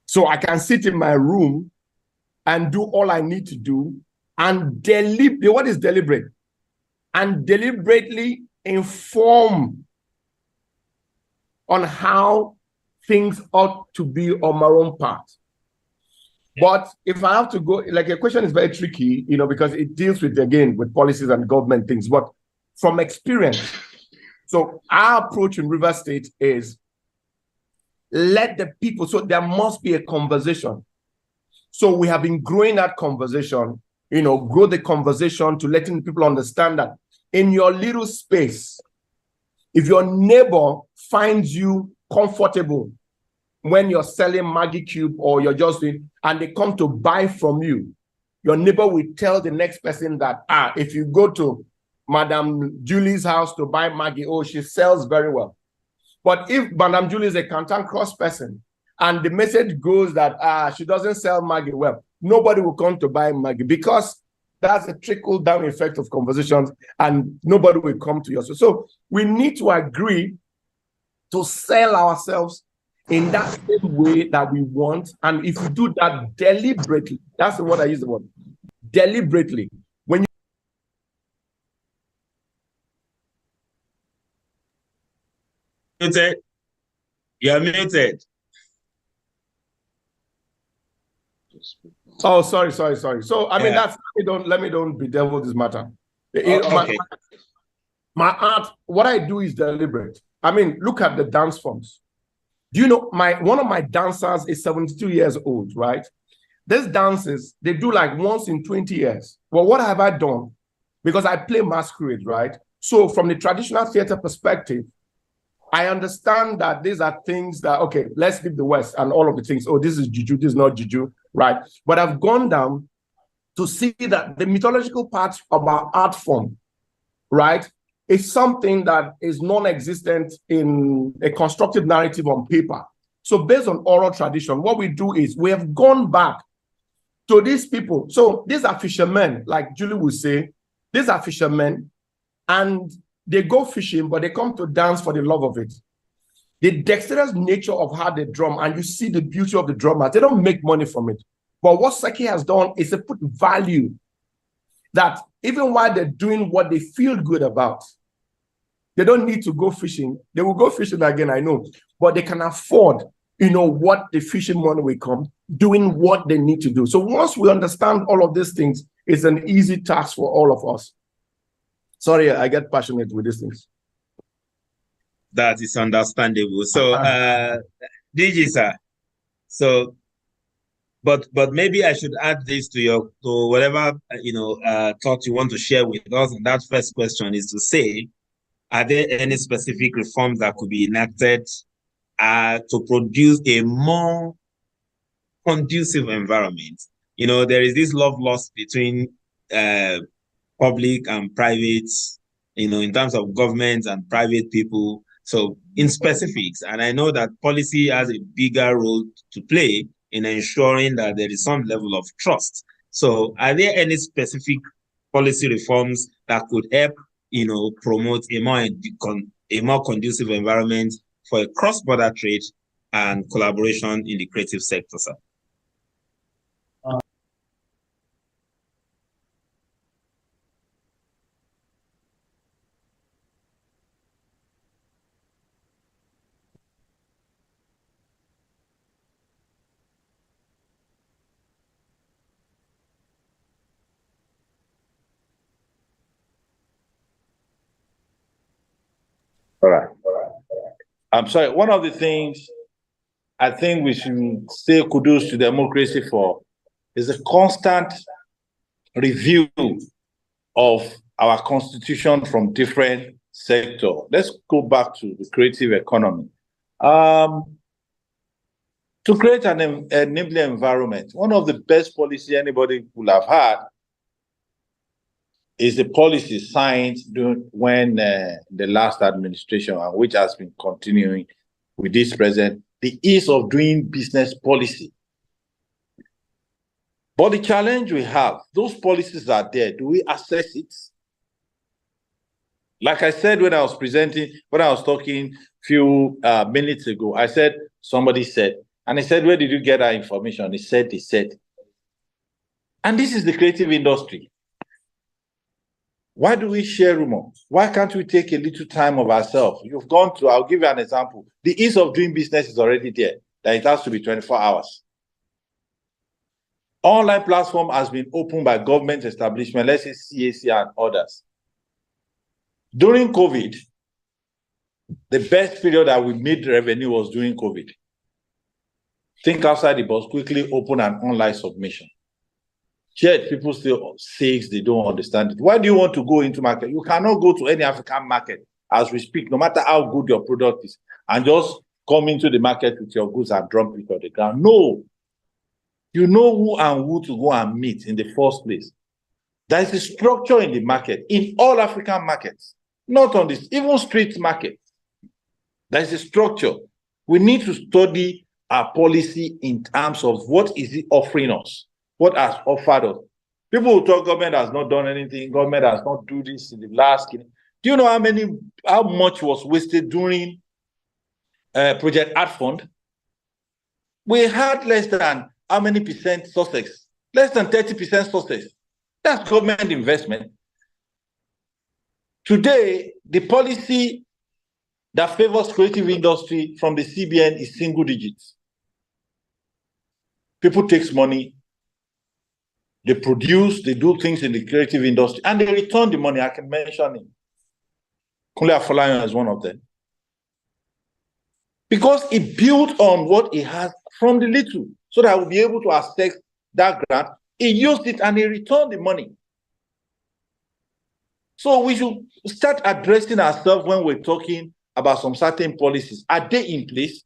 So I can sit in my room and do all I need to do and what is deliberate? And deliberately inform on how things ought to be on my own part. But if I have to go, like, a question is very tricky, because it deals with, again, with policies and government things. But from experience, so our approach in River State is let the people, so there must be a conversation. So we have been growing that conversation, grow the conversation to letting people understand that in your little space, if your neighbor finds you comfortable when you're selling Maggie Cube or you're just doing, and they come to buy from you, your neighbor will tell the next person that, if you go to Madam Julie's house to buy Maggie, she sells very well. But if Madam Julie is a Canton Cross person and the message goes that she doesn't sell Maggie well, nobody will come to buy Maggie, because that's a trickle-down effect of conversations and nobody will come to you. So we need to agree to sell ourselves in that same way that we want. And if you do that deliberately, that's the word I use, the word deliberately. When you muted, you're muted. Oh, sorry. So I mean, that's let me don't bedevil this matter. Okay. My art, what I do is deliberate. I mean, look at the dance forms. Do you know one of my dancers is 72 years old, right? These dances, they do like once in 20 years. Well, what have I done? Because I play masquerade, right? So from the traditional theater perspective, I understand that these are things that, okay, let's leave the West and all of the things. Oh, this is juju, this is not juju, right? But I've gone down to see that the mythological part of our art form, right, is something that is non-existent in a constructed narrative on paper. So based on oral tradition, what we do is we have gone back to these people. So these are fishermen, like Julie would say, these are fishermen, and they go fishing, but they come to dance for the love of it. The dexterous nature of how they drum, and you see the beauty of the drummers, they don't make money from it. But what Saki has done is to put value that even while they're doing what they feel good about, they don't need to go fishing. They will go fishing again, I know, but they can afford, what the fishing money will come, doing what they need to do. So once we understand all of these things, it's an easy task for all of us. Sorry, I get passionate with these things. That is understandable. So, DG, sir. So, but maybe I should add this to whatever thought you want to share with us. And that first question is to say, are there any specific reforms that could be enacted to produce a more conducive environment? There is this love lost between public and private, in terms of government and private people. So in specifics, and I know that policy has a bigger role to play in ensuring that there is some level of trust. So are there any specific policy reforms that could help, promote a more conducive environment for a cross-border trade and collaboration in the creative sector, sir? All right. I'm sorry. One of the things I think we should say kudos to democracy for is a constant review of our constitution from different sectors. Let's go back to the creative economy. To create an enabling environment, one of the best policies anybody will have had is the policy signed when the last administration, and which has been continuing with this present, the ease of doing business policy. But the challenge we have, those policies are there. Do we assess it? Like I said when I was talking a few minutes ago, I said, somebody said, and I said, where did you get that information? He said. And this is the creative industry. Why do we share rumor? Why can't we take a little time of ourselves? You've gone to, I'll give you an example. The ease of doing business is already there, that it has to be 24 hours. Online platform has been opened by government establishment, let's say CAC and others. During COVID, the best period that we made revenue was during COVID. Think outside the box, quickly open an online submission. Yet people still say they don't understand it. Why do you want to go into market? You cannot go to any African market as we speak, no matter how good your product is, and just come into the market with your goods and drop it on the ground. No. You know who to go and meet in the first place. There is a structure in the market, in all African markets, not on this, even street market. There is a structure. We need to study our policy in terms of what is it offering us, what has offered us. People who talk government has not done anything, government has not do this in the last. Do you know how much was wasted during Project Art Fund? We had less than how many percent success? Less than 30% success. That's government investment. Today, the policy that favors creative industry from the CBN is single digits. People take money, they produce, they do things in the creative industry, and they return the money. I can mention it. Kunle Afolayan is one of them. Because it built on what it has from the little, so that I will be able to access that grant. He used it and he returned the money. So we should start addressing ourselves when we're talking about some certain policies. Are they in place?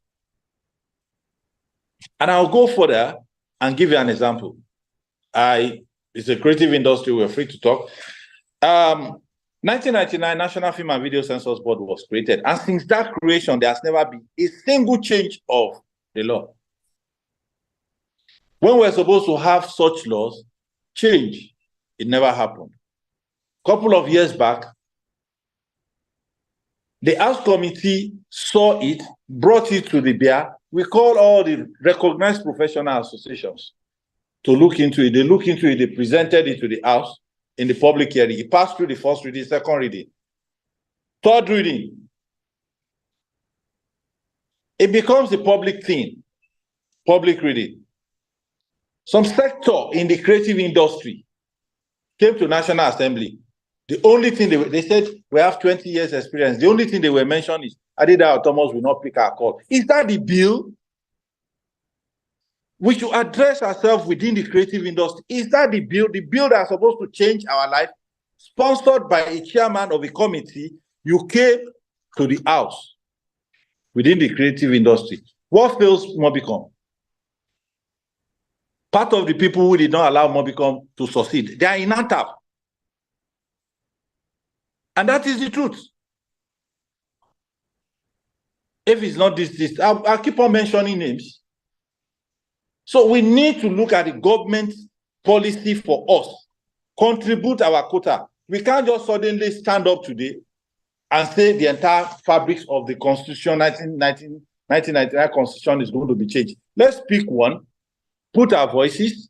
And I'll go further and give you an example. It's a creative industry, we're free to talk. 1999, National Film and Video Censors Board was created. And since that creation, there has never been a single change of the law. When we're supposed to have such laws, change, it never happened. A couple of years back, the House Committee saw it, brought it to the bear. We call all the recognized professional associations to look into it. They looked into it, they presented it to the House in the public hearing. It passed through the first reading, second reading. Third reading, it becomes a public thing, public reading. Some sector in the creative industry came to National Assembly. The only thing they said, we have 20 years experience. The only thing they were mentioning is, Adida or Thomas will not pick our call. Is that the bill? We should address ourselves within the creative industry. Is that the bill? The bill that's supposed to change our life, sponsored by a chairman of a committee, you came to the House within the creative industry. What fails Mobicom? Part of the people who did not allow Mobicom to succeed, they are in NANTAP. And that is the truth. If it's not this, I'll keep on mentioning names. So we need to look at the government policy for us, contribute our quota. We can't just suddenly stand up today and say the entire fabric of the Constitution, 1999 Constitution is going to be changed. Let's pick one, put our voices,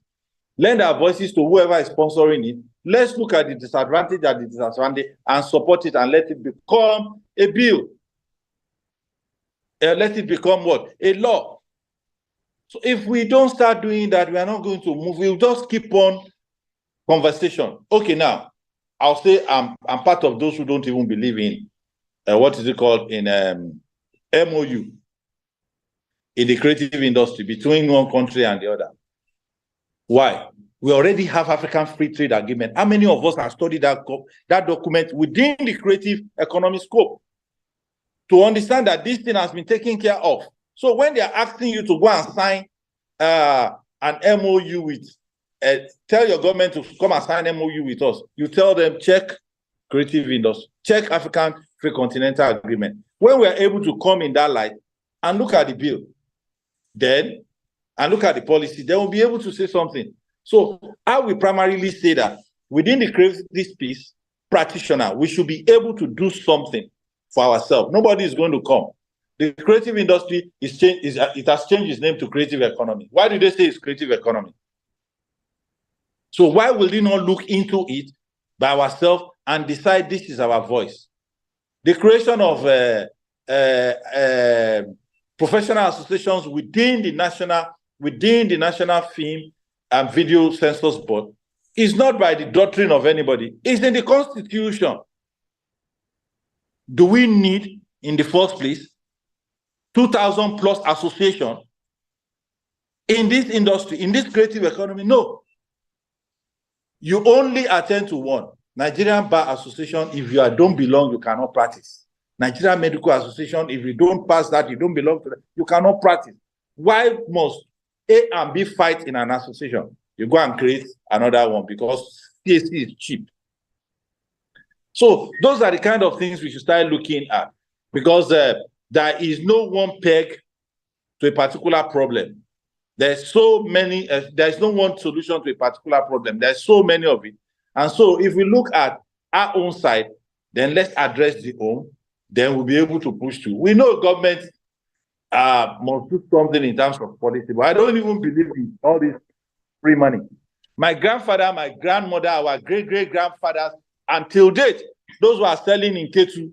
lend our voices to whoever is sponsoring it. Let's look at the disadvantage and the disadvantage and support it and let it become a bill. Let it become what? A law. So if we don't start doing that, we are not going to move. We'll just keep on conversation. Okay, now, I'll say I'm part of those who don't even believe in what is it called, in MOU in the creative industry between one country and the other. Why? We already have African Free Trade Agreement. How many of us have studied that document within the creative economy scope to understand that this thing has been taken care of? So when they are asking you to go and sign an MOU with, tell your government to come and sign MOU with us, you tell them, check creative industry, check African Free Continental Agreement. When we are able to come in that light and look at the bill, then, and look at the policy, then we'll be able to say something. So I will primarily say that within the creative space practitioner, we should be able to do something for ourselves. Nobody is going to come. The creative industry it has changed its name to creative economy. Why do they say it's creative economy? So why will they not look into it by ourselves and decide this is our voice? The creation of professional associations within the National Film and Video Censors Board is not by the doctrine of anybody. It's in the Constitution. Do we need, in the first place, 2,000 plus associations in this industry, in this creative economy? No. You only attend to one. Nigerian Bar Association, if you don't belong, you cannot practice. Nigerian Medical Association, if you don't pass that, you don't belong to that, you cannot practice. Why must A and B fight in an association? You go and create another one because CAC is cheap. So those are the kind of things we should start looking at, because there is no one peg to a particular problem. There's so many, there's no one solution to a particular problem. There's so many of it. And so if we look at our own side, then let's address the home, then we'll be able to push through. We know government must do something in terms of policy, but I don't even believe in all this free money. My grandfather, my grandmother, our great-great-grandfathers, until date, those who are selling in Ketu,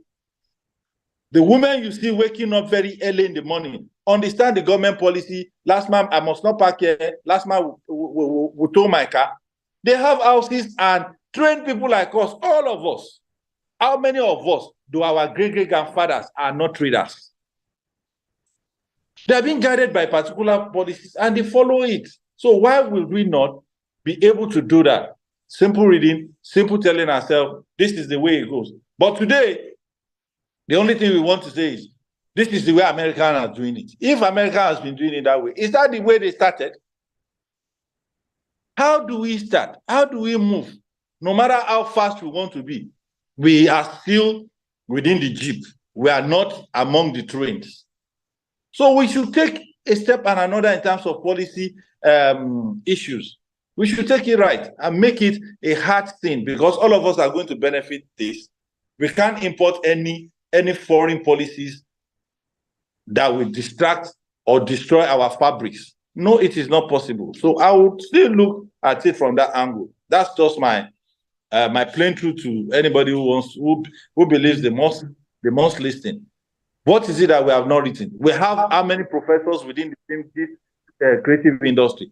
the women you see waking up very early in the morning, understand the government policy. Last month, I must not park here. Last month, we tow my car. They have houses and train people like us, all of us. How many of us do our great-great-grandfathers are not traders? They are being guided by particular policies and they follow it. So why will we not be able to do that? Simple reading, simple telling ourselves, this is the way it goes. But today, the only thing we want to say is, this is the way Americans are doing it. If America has been doing it that way, is that the way they started? How do we start? How do we move? No matter how fast we want to be, we are still within the jeep. We are not among the trains. So we should take a step and another in terms of policy issues. We should take it right and make it a hard thing, because all of us are going to benefit this. We can't import any foreign policies that will distract or destroy our fabrics. No, it is not possible. So I would still look at it from that angle. That's just my plain truth to anybody who believes they must listen. What is it that we have not written? We have how many professors within this creative industry?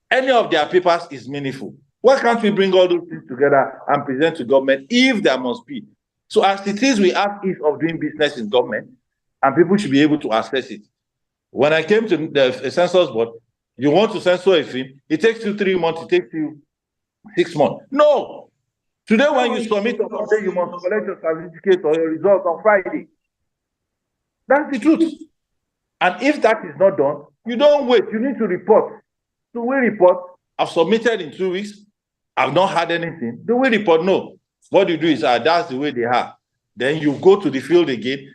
Any of their papers is meaningful. Why can't we bring all those things together and present to government if there must be? So as it is, we have ease of doing business in government, and people should be able to access it. When I came to the census board, you want to censor a film, it takes you 3 months, it takes you 6 months. No. Today, when you submit on Monday, you must collect your certificate or your results on Friday. That's the truth. And if that is not done, you don't wait. You need to report. Do we report? I've submitted in 2 weeks. I've not had anything. Do we report? No. What you do is, that's the way they are. Then you go to the field again.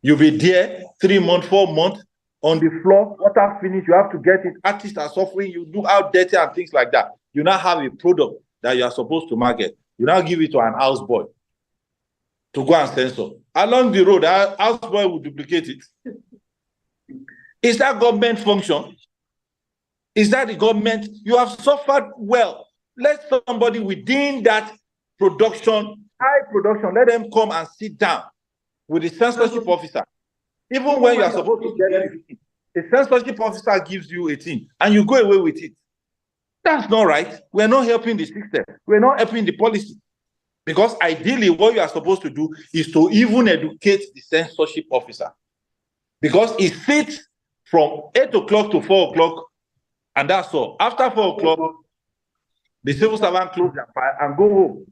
You'll be there 3 months, 4 months on the floor. Water finish, you have to get it. Artists are suffering. You do out dirty and things like that. You now have a product that you are supposed to market. You now give it to an houseboy to go and censor. Along the road, our houseboy will duplicate it. Is that government function? Is that the government? You have suffered well. Let somebody within that production, high production, let them come and sit down with the censorship officer. Even when you are supposed to get it, the censorship officer gives you a thing and you go away with it. That's not right. We're not helping the system. We're not helping the policy. Because ideally, what you are supposed to do is to even educate the censorship officer. Because it sits from 8 o'clock to 4 o'clock, and that's all. After 4 o'clock, the civil servant close their file and go home.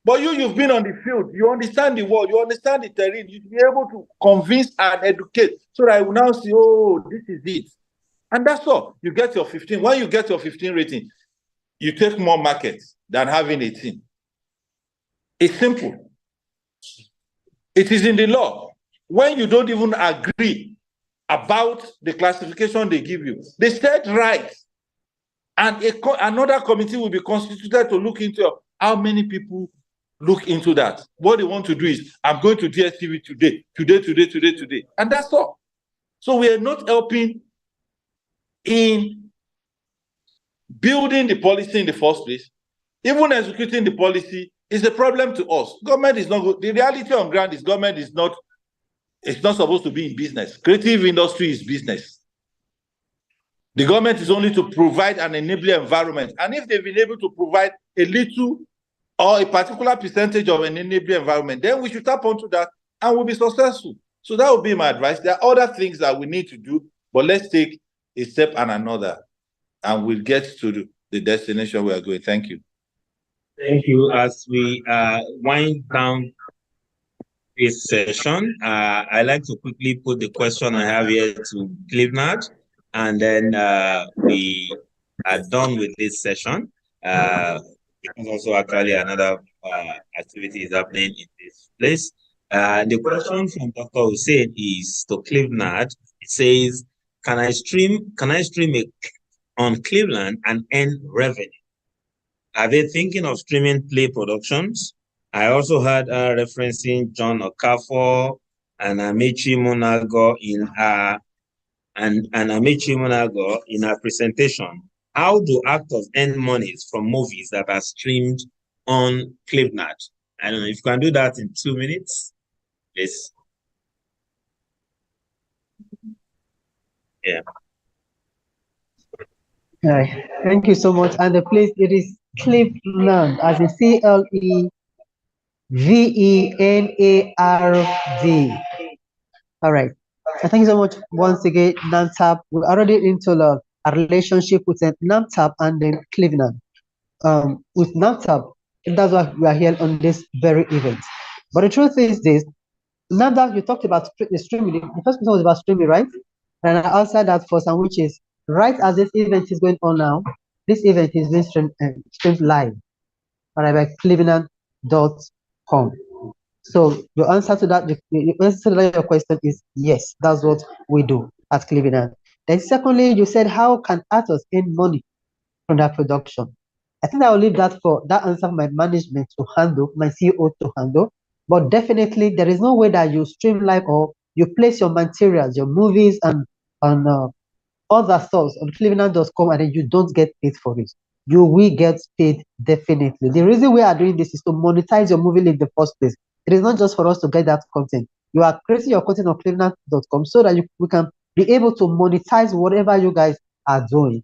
But you've been on the field, you understand the world, you understand the terrain, you'll be able to convince and educate so that I will now see, oh, this is it. And that's all. You get your 15. When you get your 15 rating, you take more markets than having 18. It's simple. It is in the law. When you don't even agree about the classification they give you, they said right. And another committee will be constituted to look into how many people look into that. What they want to do is, I'm going to DSTV today. And that's all. So we are not helping in building the policy in the first place. Even executing the policy is a problem to us. Government is not good. The reality on ground is government is not, it's not supposed to be in business. Creative industry is business. The government is only to provide an enabling environment. And if they've been able to provide a little or a particular percentage of an enabling environment, then we should tap onto that and we'll be successful. So that would be my advice. There are other things that we need to do, but let's take a step and another, and we'll get to the destination we are going. Thank you. Thank you. As we wind down this session, I'd like to quickly put the question I have here to Clevenard, and then we are done with this session. Because also actually another activity is happening in this place. The question from Dr. Hussein is to Clevenard. It says, can I stream on Cleveland and earn revenue? Are they thinking of streaming play productions? I also heard referencing John Okafor and Amechi Munago in her presentation. How do actors earn monies from movies that are streamed on Clevenard? I don't know if you can do that in 2 minutes, please. Yeah. All right. Thank you so much. And the place, it is Clevenard, as in Clevenard. All right. Thank you so much once again, NANTAP. We're already into a relationship with NANTAP and then Clevenard. With NANTAP, that's why we are here on this very event. But the truth is this, NANTAP, you talked about the streaming. The first question was about streaming, right? And I answered that first, and which is, right as this event is going on now, this event is being streamed live, all right, by Clevenard.com. So your answer to that, the answer to your question is yes, that's what we do at Clevenard. Then secondly, you said, how can actors earn money from their production? I think I will leave that answer for my management to handle, my CEO to handle. But definitely, there is no way that you stream live or you place your materials, your movies, and on other stuff on Clevenard.com, and then you don't get paid for it. You will get paid definitely. The reason we are doing this is to monetize your movie in the first place. It is not just for us to get that content. You are creating your content on Clevenard.com so that we can be able to monetize whatever you guys are doing.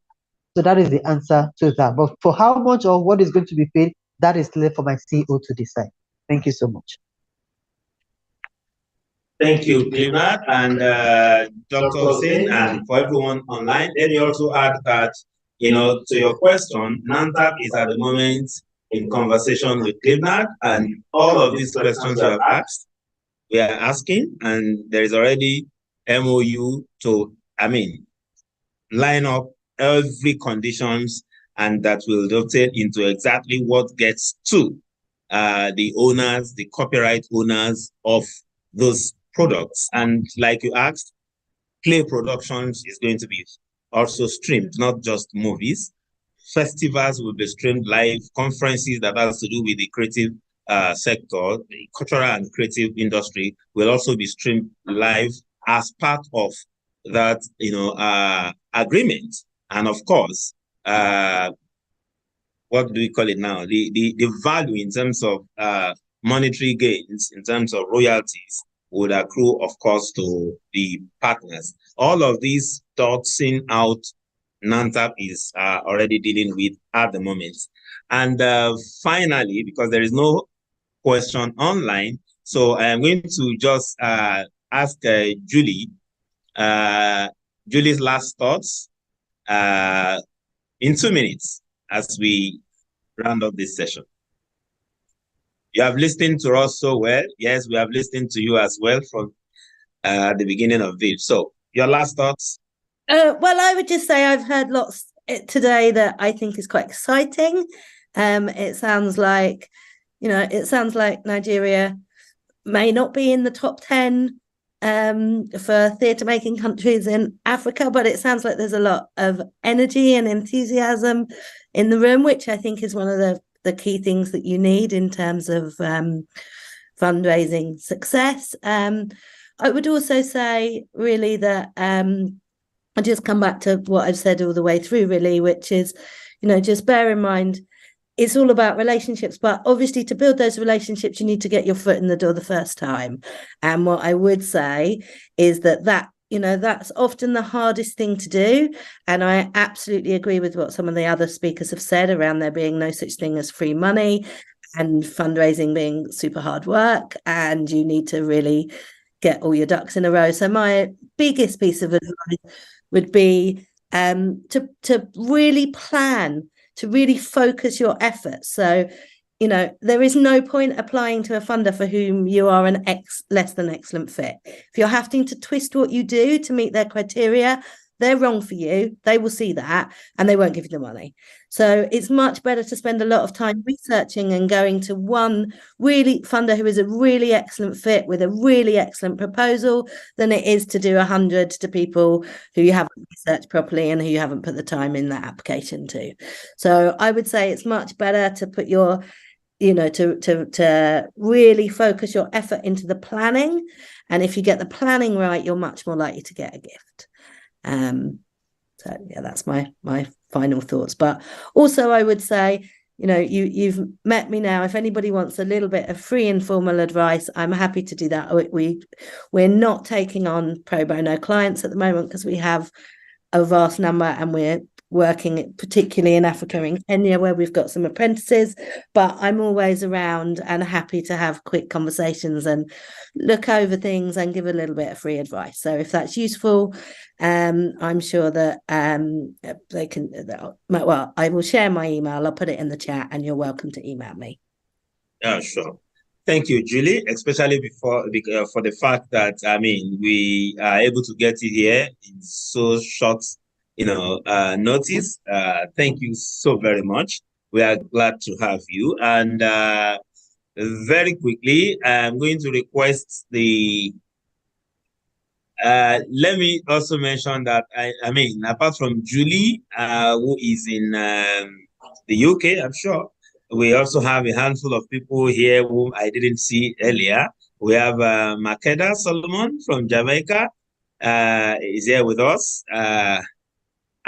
So that is the answer to that. But for how much or what is going to be paid, that is left for my CEO to decide. Thank you so much. Thank you, Clevenard and Dr. Hussein, and for everyone online. Let me also add that, to your question, NANTAP is at the moment in conversation with Clevenard, and all of these questions you have asked, we are asking, and there is already MOU to, line up every conditions, and that will dovetail into exactly what gets to the owners, the copyright owners of those products. And like you asked, play productions is going to be also streamed, not just movies. Festivals will be streamed live. Conferences that has to do with the creative sector, the cultural and creative industry, will also be streamed live as part of that, agreement. And of course, what do we call it now? The value in terms of monetary gains, in terms of royalties, would accrue, of course, to the partners. All of these dotting out NANTAP is already dealing with at the moment. And finally, because there is no question online. So I am going to just ask Julie, Julie's last thoughts in 2 minutes as we round up this session. You have listened to us so well. Yes, we have listened to you as well from the beginning of this. So your last thoughts? Well, I would just say I've heard lots today that I think is quite exciting. It sounds like, Nigeria may not be in the top 10 for theatre making countries in Africa, but it sounds like there's a lot of energy and enthusiasm in the room, which I think is one of the key things that you need in terms of fundraising success. I would also say really that I just come back to what I've said all the way through, really, which is, just bear in mind, it's all about relationships, but obviously to build those relationships, you need to get your foot in the door the first time. And what I would say is that that's often the hardest thing to do. And I absolutely agree with what some of the other speakers have said around there being no such thing as free money and fundraising being super hard work. And you need to really get all your ducks in a row. So my biggest piece of advice would be to really plan, to really focus your efforts. So, there is no point applying to a funder for whom you are an less than excellent fit. If you're having to twist what you do to meet their criteria, they're wrong for you. They will see that and they won't give you the money. So it's much better to spend a lot of time researching and going to one really funder who is a really excellent fit with a really excellent proposal than it is to do 100 to people who you haven't researched properly and who you haven't put the time in that application to. So I would say it's much better to put your, to really focus your effort into the planning. And if you get the planning right, you're much more likely to get a gift. So yeah, that's my final thoughts. But also I would say, you've met me now. If anybody wants a little bit of free informal advice, I'm happy to do that. We're not taking on pro bono clients at the moment because we have a vast number and we're working particularly in Africa and Kenya where we've got some apprentices, but I'm always around and happy to have quick conversations and look over things and give a little bit of free advice. So if that's useful, I'm sure that they can, well, I will share my email, I'll put it in the chat and you're welcome to email me. Yeah, sure. Thank you, Julie, especially for the fact that, we are able to get you here in so short notice. Thank you so very much. We are glad to have you. And very quickly, I'm going to request let me also mention that, apart from Julie, who is in the UK, I'm sure, we also have a handful of people here whom I didn't see earlier. We have Makeda Solomon from Jamaica, is here with us.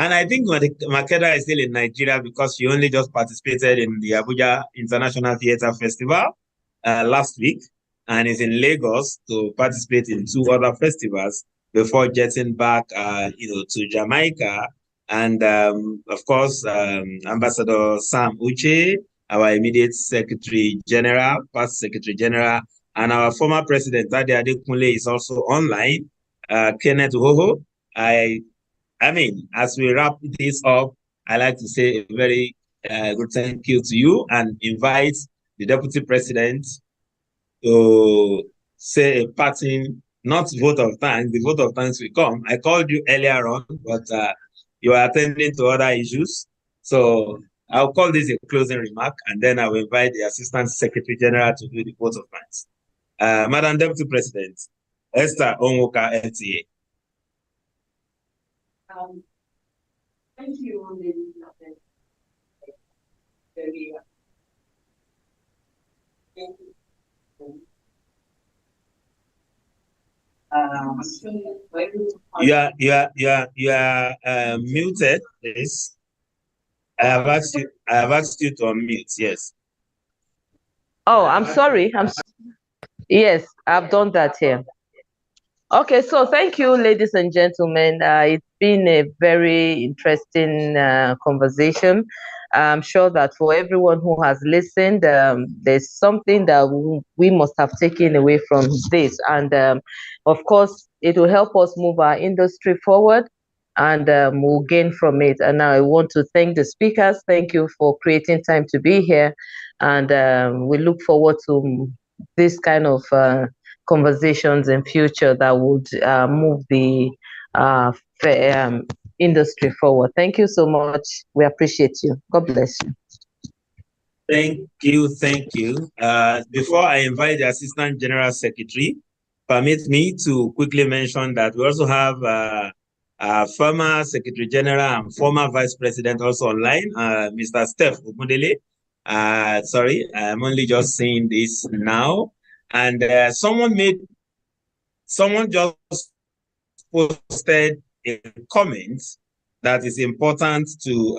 And I think Makeda is still in Nigeria because she only just participated in the Abuja International Theatre Festival last week and is in Lagos to participate in 2 other festivals before jetting back, to Jamaica. And of course, Ambassador Sam Uche, our immediate Secretary General, past Secretary General, and our former President, Tade Adekunle, is also online. Kenneth Uhoho, as we wrap this up, I'd like to say a very good thank you to you and invite the Deputy President to say a parting, not vote of thanks. The vote of thanks will come. I called you earlier on, but you are attending to other issues. So I'll call this a closing remark, and then I will invite the Assistant Secretary General to do the vote of thanks. Madam Deputy President, Esther Onwoka, FTA. Thank you, ladies and gentlemen. You are muted, please. I have asked you to unmute. Yes. Oh, I'm sorry. Yes, I've done that here. Okay, so thank you, ladies and gentlemen. It's been a very interesting conversation. I'm sure that for everyone who has listened, there's something that we must have taken away from this. And of course, it will help us move our industry forward, and we'll gain from it. And now I want to thank the speakers. Thank you for creating time to be here. And we look forward to this kind of conversations in future that would move the industry forward. Thank you so much. We appreciate you. God bless you. Thank you. Thank you. Before I invite the Assistant General Secretary, permit me to quickly mention that we also have former Secretary General and former Vice President also online, Mr. Steph Ogundele. Sorry, I'm only just saying this now. And someone just posted a comment that is important to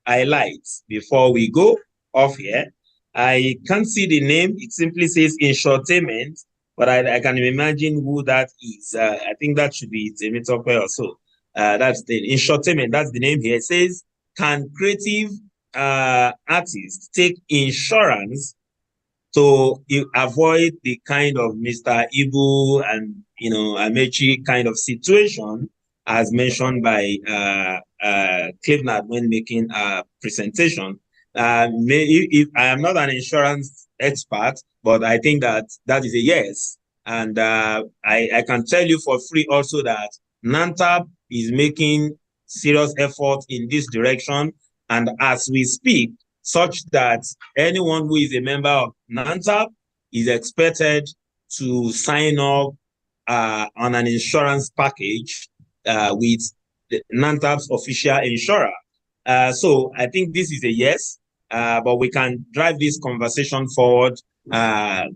highlight before we go off here. I can't see the name. It simply says insurtainment, but I can imagine who that is. I think that should be Temitope or so. That's the insurtainment. That's the name here. It says, can creative artists take insurance to avoid the kind of Mr. Ibu and Amechi kind of situation as mentioned by Clevenard when making a presentation? If I am not an insurance expert, but I think that is a yes. And I can tell you for free also that NANTAP is making serious effort in this direction. And as we speak, such that anyone who is a member of NANTAP is expected to sign up on an insurance package with the NANTAP's official insurer. So I think this is a yes, but we can drive this conversation forward at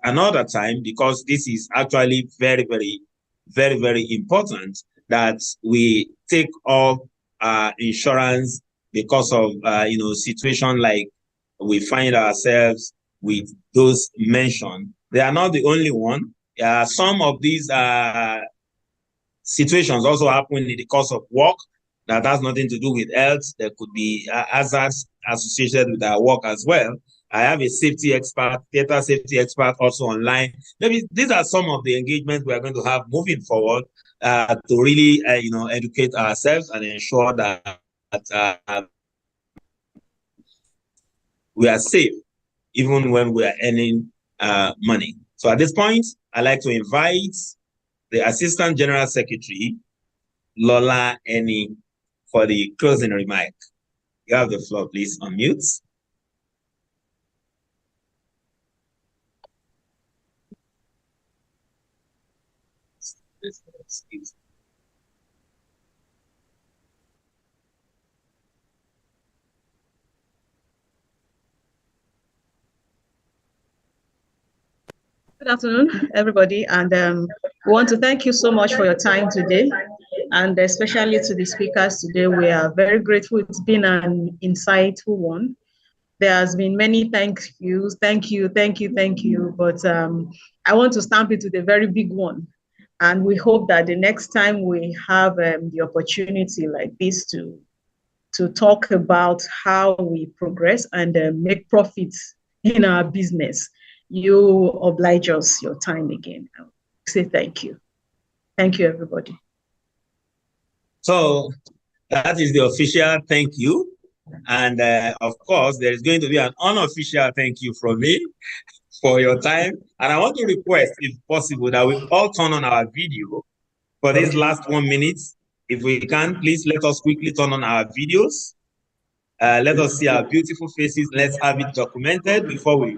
another time, because this is actually very, very, very, very important that we take off insurance because of situation like we find ourselves with those mentioned. They are not the only one. Some of these situations also happen in the course of work that has nothing to do with health. There could be hazards associated with our work as well. I have a safety expert, theater safety expert also online. Maybe these are some of the engagements we are going to have moving forward to really educate ourselves and ensure that we are safe even when we are earning money. So at this point, I'd like to invite the Assistant General Secretary, Lola Eni, for the closing remark. You have the floor, please, unmute. Good afternoon, everybody, and we want to thank you so much for your time today, and especially to the speakers today. We are very grateful. It's been an insightful one. There has been many thank you, but I want to stamp it with a very big one, and we hope that the next time we have the opportunity like this to talk about how we progress and make profits in our business, you oblige us your time again. I'll say thank you. Thank you, everybody. So that is the official thank you. And of course, there is going to be an unofficial thank you from me for your time. And I want to request, if possible, that we all turn on our video for this last 1 minute. If we can, please let us quickly turn on our videos. Let us see our beautiful faces. Let's have it documented before we...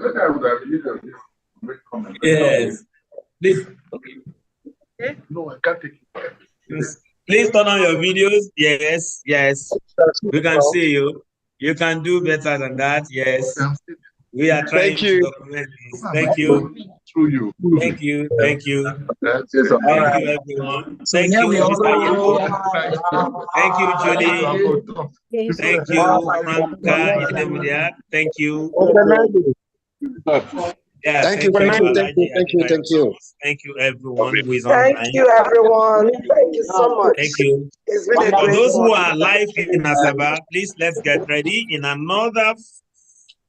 Yes. Please. Okay. No, I can't take it. Yes. Please turn on your videos. Yes, yes. We can see you. You can do better than that. Yes. We are trying to document this. Thank you. Thank you. Thank you. Thank you, everyone. Thank you, Mr. Yeko. Thank you, Julie. Thank you, Franca. Thank you. Yeah, thank you, Thank you. Thank you, everyone who is online. Thank you, everyone. Thank you so much. Thank you. It's been a For great those who one. are live in Asaba, please let's get ready. In another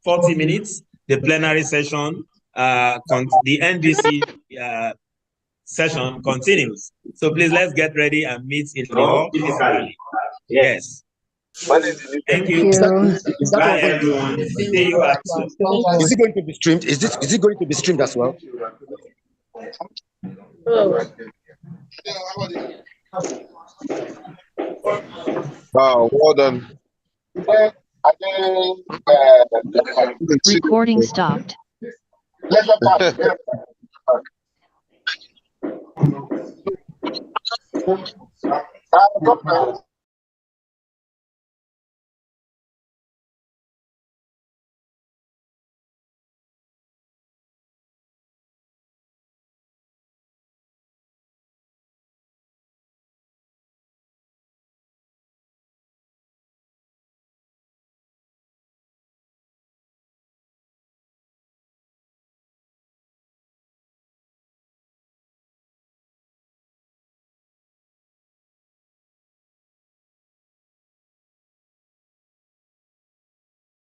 40 minutes, the plenary session, the NDC session continues. So please let's get ready and meet in the hall physically. Yes. Thank you. Bye, everyone. See you at 2. Is it going to be streamed? Is it going to be streamed as well? Wow, well done. Recording stopped.